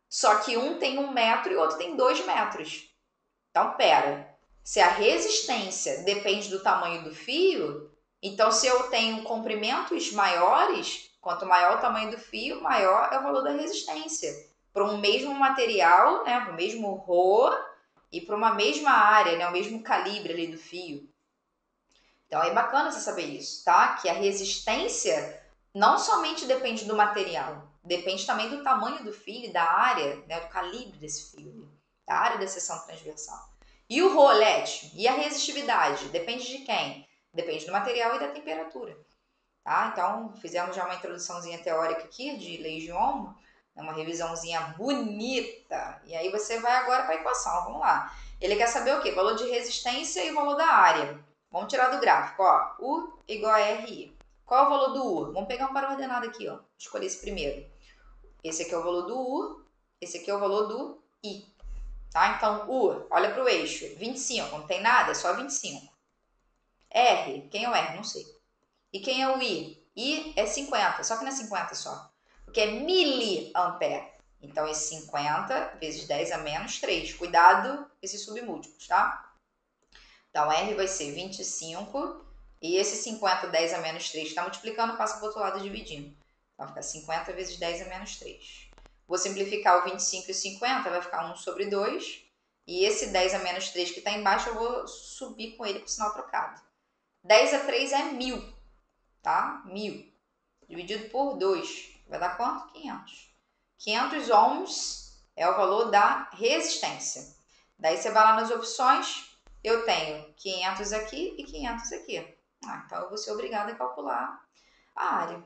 S1: só que um tem 1 metro e o outro tem 2 metros. Então, pera. Se a resistência depende do tamanho do fio, então se eu tenho comprimentos maiores, quanto maior o tamanho do fio, maior é o valor da resistência. Para um mesmo material, né, para o mesmo Rho e para uma mesma área, né, o mesmo calibre ali do fio. Então é bacana você saber isso, tá? Que a resistência não somente depende do material, depende também do tamanho do fio, da área, né, do calibre desse fio, da área da seção transversal. E o rolete? E a resistividade? Depende de quem? Depende do material e da temperatura. Tá? Então, fizemos já uma introduçãozinha teórica aqui de leis de Ohm, uma revisãozinha bonita. E aí você vai agora para a equação, vamos lá. Ele quer saber o quê? Valor de resistência e o valor da área. Vamos tirar do gráfico, ó. U igual a RI. Qual é o valor do U? Vamos pegar um par ordenado aqui, ó. Escolher esse primeiro. Esse aqui é o valor do U, esse aqui é o valor do I. Tá? Então, U, olha para o eixo, 25, não tem nada, é só 25. R, quem é o R? Não sei. E quem é o I? I é 50, só que não é 50 só. Porque é miliampere. Então, esse 50 vezes 10 a menos 3. Cuidado com esses submúltiplos, tá? Então, R vai ser 25. E esse 50, 10 a menos 3, está multiplicando, passa para o outro lado dividindo. Então, fica 50 vezes 10 a menos 3. Vou simplificar o 25 e o 50, vai ficar 1 sobre 2. E esse 10 a menos 3 que está embaixo, eu vou subir com ele para o sinal trocado. 10 a 3 é 1000, tá? 1000. Dividido por 2, vai dar quanto? 500. 500 ohms é o valor da resistência. Daí você vai lá nas opções, eu tenho 500 aqui e 500 aqui. Então eu vou ser obrigada a calcular a área.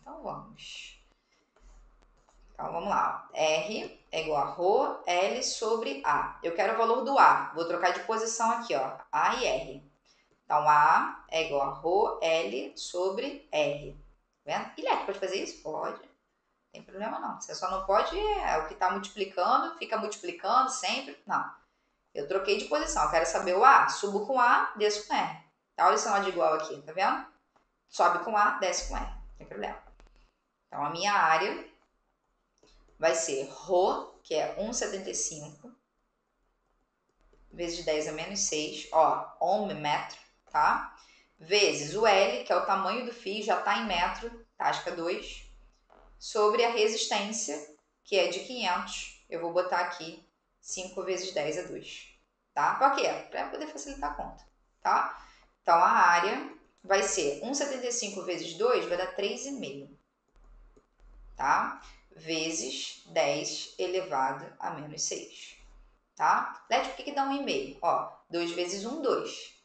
S1: Então vamos. Então vamos lá. R é igual a ρ L sobre A. Eu quero o valor do A. Vou trocar de posição aqui, ó. A e R. Então A é igual a ρ L sobre R. Tá vendo? Ilhétrico pode fazer isso? Pode. Não tem problema não. Você só não pode o que está multiplicando, fica multiplicando sempre. Não. Eu troquei de posição. Eu quero saber o A. Subo com A, desço com R. Tá? Olha o sinal de igual aqui, tá vendo? Sobe com A, desce com R. Não tem problema. Então, a minha área vai ser ρ, que é 1,75, vezes 10 a menos 6, ó, ohm metro, tá? Vezes o L, que é o tamanho do fio, já tá em metro, tasca 2, sobre a resistência, que é de 500. Eu vou botar aqui 5 vezes 10 a 2, tá? Por quê? Para poder facilitar a conta, tá? Então, a área vai ser 1,75 vezes 2, vai dar 3,5, tá? Vezes 10 elevado a menos 6, tá? Lete, por que dá 1,5? Ó, 2 vezes 1, 2.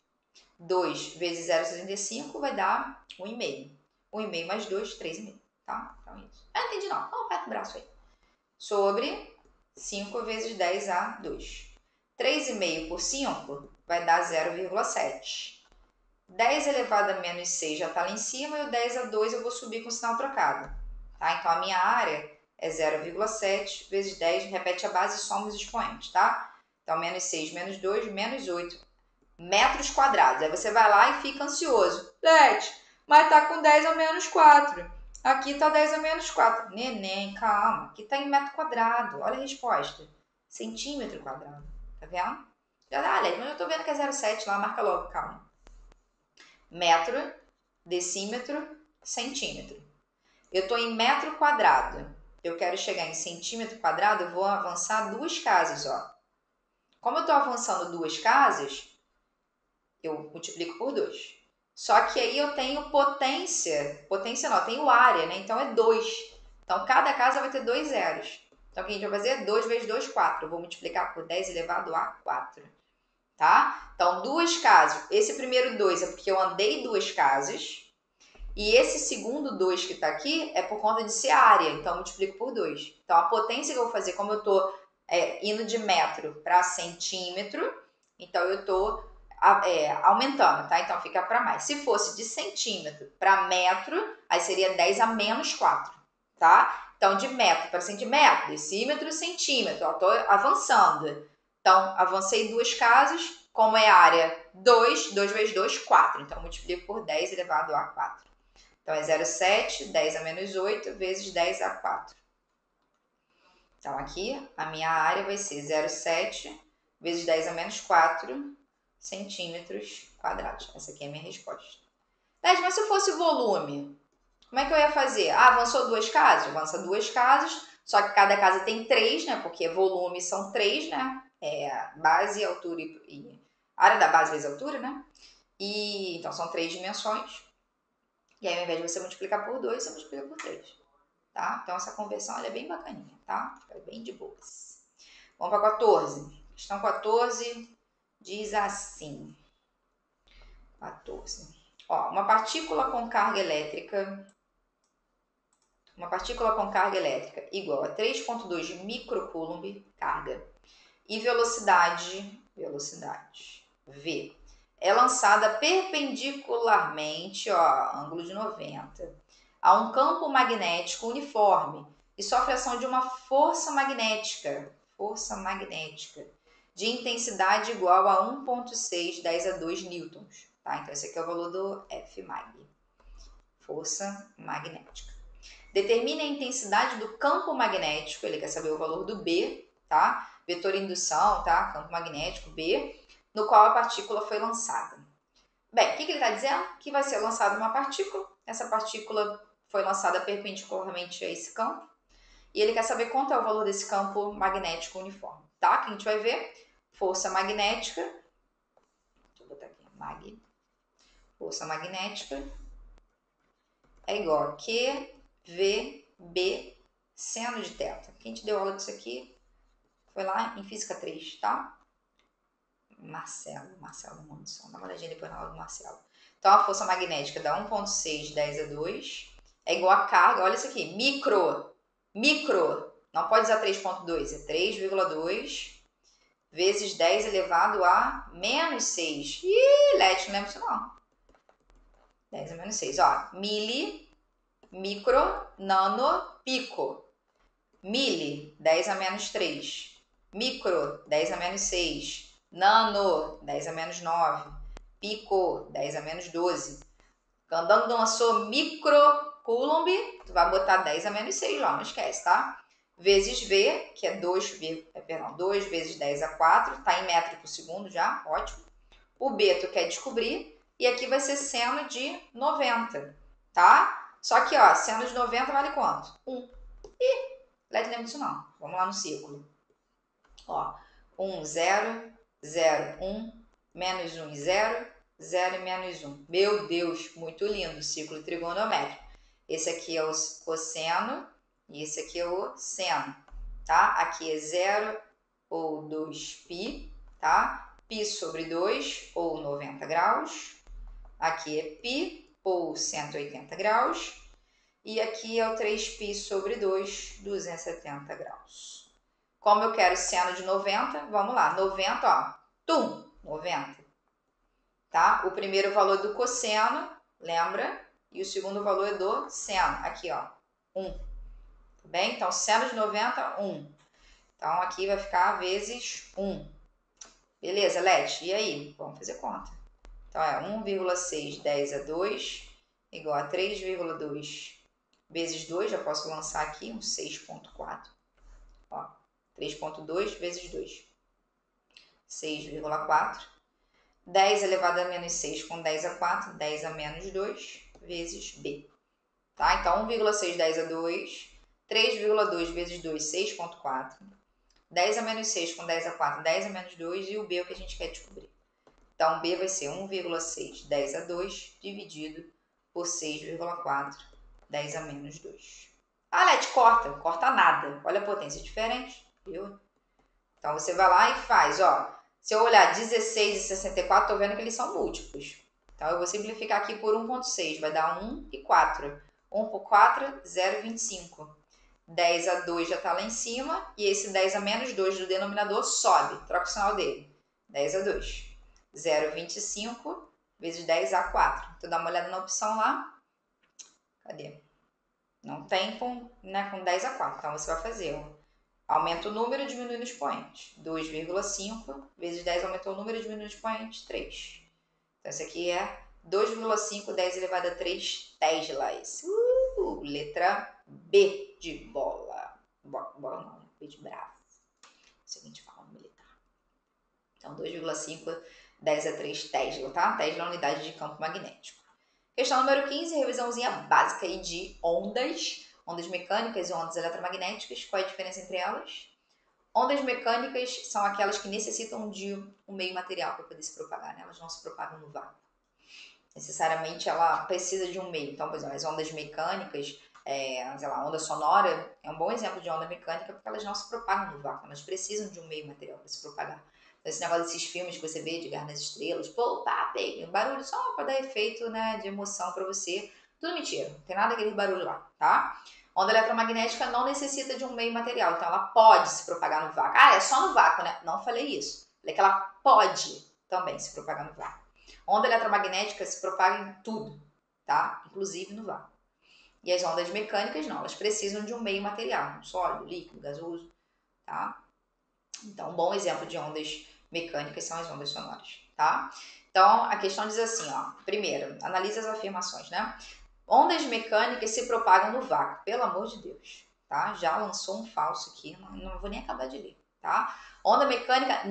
S1: 2 vezes 0,75 vai dar 1,5. 1,5 mais 2, 3,5, tá? Então, isso. Não entendi não. Então, aperta o braço aí. Sobre 5 vezes 10 a 2. 3,5 por 5 vai dar 0,7. 10 elevado a menos 6 já está lá em cima e o 10 a 2 eu vou subir com o sinal trocado. Tá? Então, a minha área é 0,7 vezes 10, repete a base e soma os expoentes, tá? Então, menos 6, menos 2, menos 8 metros quadrados. Aí você vai lá e fica ansioso. Lete, mas tá com 10 a menos 4. Aqui tá 10 a menos 4. Neném, calma. Aqui tá em metro quadrado. Olha a resposta. Centímetro quadrado. Tá vendo? Lete, mas eu tô vendo que é 0,7 lá. Marca logo, calma. Metro, decímetro, centímetro. Eu estou em metro quadrado. Eu quero chegar em centímetro quadrado, eu vou avançar 2 casas, ó. Como eu estou avançando 2 casas, eu multiplico por 2. Só que aí eu tenho potência não, eu tenho área, né? Então é 2. Então cada casa vai ter 2 zeros. Então o que a gente vai fazer? 2 vezes 2, 4. Eu vou multiplicar por 10 elevado a 4. Tá? Então 2 casas. Esse primeiro 2 é porque eu andei 2 casas. E esse segundo 2 que está aqui é por conta de ser área, então eu multiplico por 2. Então, a potência que eu vou fazer, como eu estou indo de metro para centímetro, então eu estou aumentando, tá? Então, fica para mais. Se fosse de centímetro para metro, aí seria 10 a menos 4, tá? Então, de metro para centímetro, decímetro, centímetro, eu estou avançando. Então, avancei 2 casas, como é área 2, 2 vezes 2, 4. Então, eu multiplico por 10 elevado a 4. Então, é 0,7, 10 a menos 8, vezes 10 a 4. Então, aqui, a minha área vai ser 0,7 vezes 10 a menos 4 centímetros quadrados. Essa aqui é a minha resposta. Mas se fosse volume, como é que eu ia fazer? Avançou 2 casas? Avança 2 casas, só que cada casa tem 3, né? Porque volume são 3, né? Base, altura e área da base vezes altura, né? Então, são 3 dimensões. E aí, ao invés de você multiplicar por 2, você multiplica por 3, tá? Então, essa conversão é bem bacaninha, tá? Fica bem de boas. Vamos para 14. Questão 14 diz assim. 14. Ó, uma partícula com carga elétrica igual a 3,2 microcoulomb carga E velocidade V, é lançada perpendicularmente, ó, ângulo de 90, a um campo magnético uniforme e sofre ação de uma força magnética de intensidade igual a 1,6 10 a 2 newtons. Tá? Então, esse aqui é o valor do Fmag, força magnética. Determine a intensidade do campo magnético, ele quer saber o valor do B, tá? Vetor indução, tá? Campo magnético B, no qual a partícula foi lançada. Bem, o que ele está dizendo? Que vai ser lançada uma partícula, essa partícula foi lançada perpendicularmente a esse campo, e ele quer saber quanto é o valor desse campo magnético uniforme, tá? Que a gente vai ver, força magnética, deixa eu botar aqui, força magnética é igual a QVB seno de θ. Quem te deu aula disso aqui foi lá em Física 3, tá? Marcelo da Munição. Dá uma olhadinha depois na aula do Marcelo. Então, a força magnética dá 1,6 10 a 2 é igual a carga, olha isso aqui, micro, não pode usar 3,2, é 3,2 vezes 10 elevado a menos 6. Ih, Leti, não lembro disso não. 10 a menos 6, ó, mili, micro, nano, pico. Mili, 10 a menos 3. Micro, 10 a menos 6. Nano, 10 a menos 9. Pico, 10 a menos 12. Quando lançou microcoulomb, tu vai botar 10 a menos 6 lá, não esquece, tá? Vezes V, que é 2 vezes 10 a 4, tá em metro por segundo já, ótimo. O B tu quer descobrir, e aqui vai ser seno de 90, tá? Só que, ó, seno de 90 vale quanto? 1. Ih, lembra disso não. Vamos lá no círculo. Ó, 1, 0, 0, 1, menos 1 e 0, 0 e menos 1. Meu Deus, muito lindo, círculo trigonométrico. Esse aqui é o cosseno e esse aqui é o seno, tá? Aqui é 0 ou 2π, tá? Π sobre 2 ou 90 graus. Aqui é π ou 180 graus. E aqui é o 3π sobre 2, 270 graus. Como eu quero seno de 90, vamos lá. 90, ó, 90. Tá? O primeiro valor do cosseno, lembra? E o segundo valor é do seno. Aqui, ó, 1. Tá bem? Então, seno de 90, 1. Então, aqui vai ficar vezes 1. Beleza, Leti? E aí? Vamos fazer conta. Então, é 1,6 10 a 2 igual a 3,2 vezes 2. Já posso lançar aqui um 6,4. Ó, 3,2 vezes 2. 6,4. 10 elevado a menos 6 com 10 a 4. 10 a menos 2 vezes B. Tá? Então, 1,6 10 a 2. 3,2 vezes 2, 6,4. 10 a menos 6 com 10 a 4, 10 a menos 2, e o B é o que a gente quer descobrir. Então, B vai ser 1,6 10 a 2 dividido por 6,4, 10 a menos 2. Ah, Leti, corta nada. Olha a potência diferente, viu? Então, você vai lá e faz, ó. Se eu olhar 16 e 64, tô vendo que eles são múltiplos. Então, eu vou simplificar aqui por 1,6, vai dar 1 e 4. 1 por 4, 0,25. 10 a 2 já está lá em cima, e esse 10 a menos 2 do denominador sobe, troca o sinal dele. 10 a 2. 0,25 vezes 10 a 4. Então, dá uma olhada na opção lá. Cadê? Não tem com 10 a 4. Então, você vai fazer, ó. Aumenta o número, diminui no expoente. 2,5 vezes 10 aumentou o número, diminui no expoente, 3. Então, esse aqui é 2,5 10 elevado a 3 teslas. Letra B de bola. Bola não, B de bravo. Isso a gente fala no militar. Então, 2,5 10 a 3 Tesla, tá? Tesla é a unidade de campo magnético. Questão número 15, revisãozinha básica aí de ondas. Ondas mecânicas e ondas eletromagnéticas. Qual é a diferença entre elas? Ondas mecânicas são aquelas que necessitam de um meio material para poder se propagar, né? Elas não se propagam no vácuo. Necessariamente ela precisa de um meio. Então, por exemplo, as ondas mecânicas, sei lá, onda sonora é um bom exemplo de onda mecânica porque elas não se propagam no vácuo, elas precisam de um meio material para se propagar. Então, esse negócio desses filmes que você vê de Guerra nas Estrelas, pô, pá, um barulho só para dar efeito, né, de emoção para você, tudo mentira, não tem nada daquele barulho lá, tá? Onda eletromagnética não necessita de um meio material, então ela pode se propagar no vácuo. Ah, é só no vácuo, né? Não falei isso. Falei que ela pode também se propagar no vácuo. Onda eletromagnética se propaga em tudo, tá? Inclusive no vácuo. E as ondas mecânicas não, elas precisam de um meio material, um sólido, líquido, gasoso, tá? Então, um bom exemplo de ondas mecânicas são as ondas sonoras, tá? Então, a questão diz assim, ó. Primeiro, analisa as afirmações, né? Ondas mecânicas se propagam no vácuo, pelo amor de Deus, tá? Já lançou um falso aqui, não vou nem acabar de ler, tá? Onda mecânica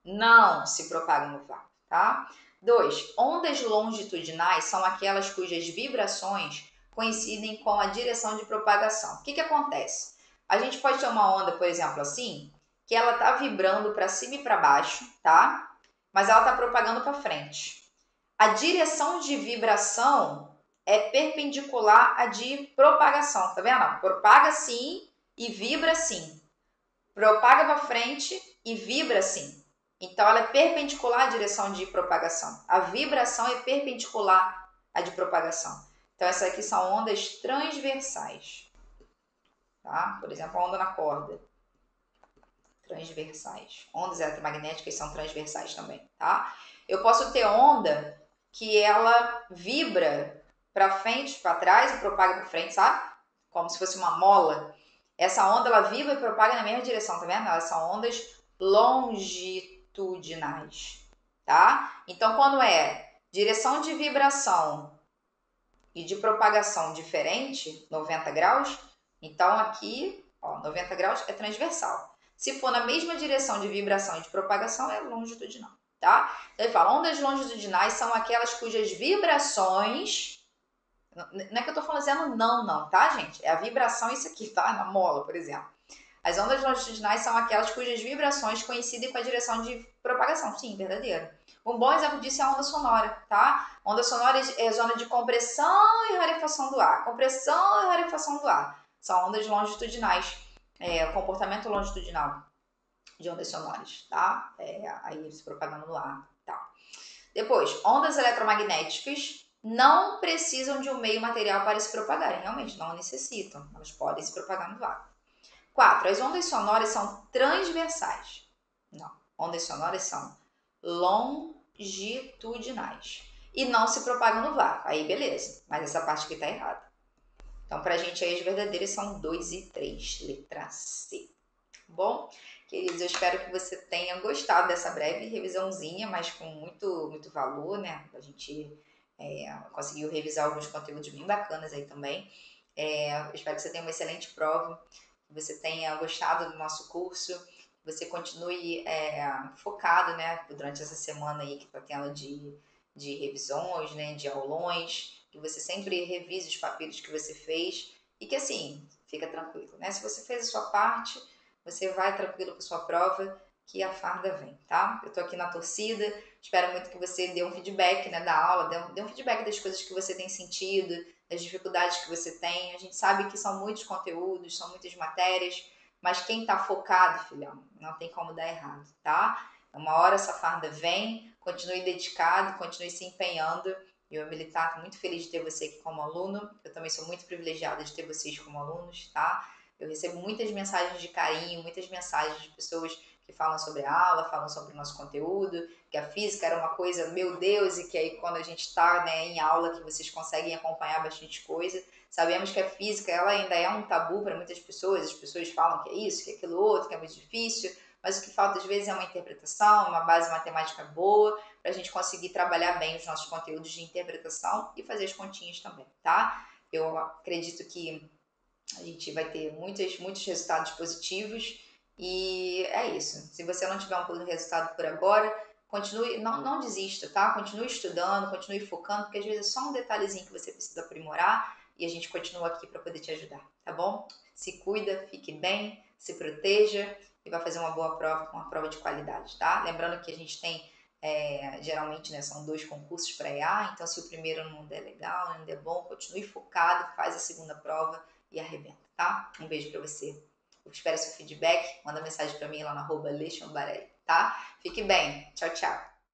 S1: não se propaga no vácuo, tá? 2. Ondas longitudinais são aquelas cujas vibrações coincidem com a direção de propagação. O que acontece? A gente pode ter uma onda, por exemplo, assim, que ela tá vibrando para cima e para baixo, tá? Mas ela tá propagando para frente. A direção de vibração é perpendicular à de propagação, tá vendo? Propaga sim e vibra sim. Propaga para frente e vibra sim. Então ela é perpendicular à direção de propagação. A vibração é perpendicular à de propagação. Então essas aqui são ondas transversais, tá? Por exemplo, a onda na corda. Transversais. Ondas eletromagnéticas são transversais também, tá? Eu posso ter onda que ela vibra para frente, para trás e propaga para frente, sabe? Como se fosse uma mola. Essa onda ela vibra e propaga na mesma direção, tá vendo? Elas são ondas longitudinais, tá? Então, quando é direção de vibração e de propagação diferente, 90 graus, então aqui, ó, 90 graus é transversal. Se for na mesma direção de vibração e de propagação, é longitudinal, tá? Então ele fala, ondas longitudinais são aquelas cujas vibrações... Não é que eu tô falando não, tá, gente? É a vibração isso aqui, tá? Na mola, por exemplo. As ondas longitudinais são aquelas cujas vibrações coincidem com a direção de propagação. Sim, verdadeiro. Um bom exemplo disso é a onda sonora, tá? Onda sonora é zona de compressão e rarefação do ar. Compressão e rarefação do ar. São ondas longitudinais. O comportamento longitudinal de ondas sonoras, tá? Aí se propagando no ar, tá? Depois, ondas eletromagnéticas não precisam de um meio material para se propagarem. Realmente, não necessitam. Elas podem se propagar no vácuo. 4. As ondas sonoras são transversais. Não. Ondas sonoras são longitudinais. E não se propagam no vácuo. Aí, beleza. Mas essa parte aqui tá errada. Então, pra gente aí, as verdadeiras são 2 e 3. Letra C. Bom, queridos, eu espero que você tenha gostado dessa breve revisãozinha, mas com muito valor, né? A gente conseguiu revisar alguns conteúdos bem bacanas aí também. Eu espero que você tenha uma excelente prova, que você tenha gostado do nosso curso, que você continue focado, né, durante essa semana aí que está tendo de revisões, né, de aulões, que você sempre revise os papiros que você fez e que, assim, fica tranquilo, né? Se você fez a sua parte, você vai tranquilo para sua prova, que a farda vem, tá? Eu tô aqui na torcida, espero muito que você dê um feedback, né, da aula, dê um feedback das coisas que você tem sentido, das dificuldades que você tem. A gente sabe que são muitos conteúdos, são muitas matérias, mas quem tá focado, filhão, não tem como dar errado, tá? Uma hora essa farda vem, continue dedicado, continue se empenhando. Eu, Militar, tô muito feliz de ter você aqui como aluno. Eu também sou muito privilegiada de ter vocês como alunos, tá? Eu recebo muitas mensagens de carinho, muitas mensagens de pessoas que falam sobre a aula, falam sobre o nosso conteúdo, que a física era uma coisa, meu Deus, e que aí quando a gente está, né, em aula que vocês conseguem acompanhar bastante coisa. Sabemos que a física ela ainda é um tabu para muitas pessoas, as pessoas falam que é isso, que é aquilo outro, que é muito difícil, mas o que falta às vezes é uma interpretação, uma base matemática boa, para a gente conseguir trabalhar bem os nossos conteúdos de interpretação e fazer as continhas também, tá? Eu acredito que a gente vai ter muitos resultados positivos e é isso. Se você não tiver um resultado por agora, continue, não desista, tá? Continue estudando, continue focando, porque às vezes é só um detalhezinho que você precisa aprimorar e a gente continua aqui para poder te ajudar, tá bom? Se cuida, fique bem, se proteja e vai fazer uma boa prova, uma prova de qualidade, tá? Lembrando que a gente tem geralmente, né, são 2 concursos para EA, então se o primeiro não der legal, não der bom, continue focado, faz a segunda prova e arrebenta, tá? Um beijo pra você. Eu espero seu feedback. Manda mensagem pra mim lá no @leixambarelli, tá? Fique bem. Tchau, tchau.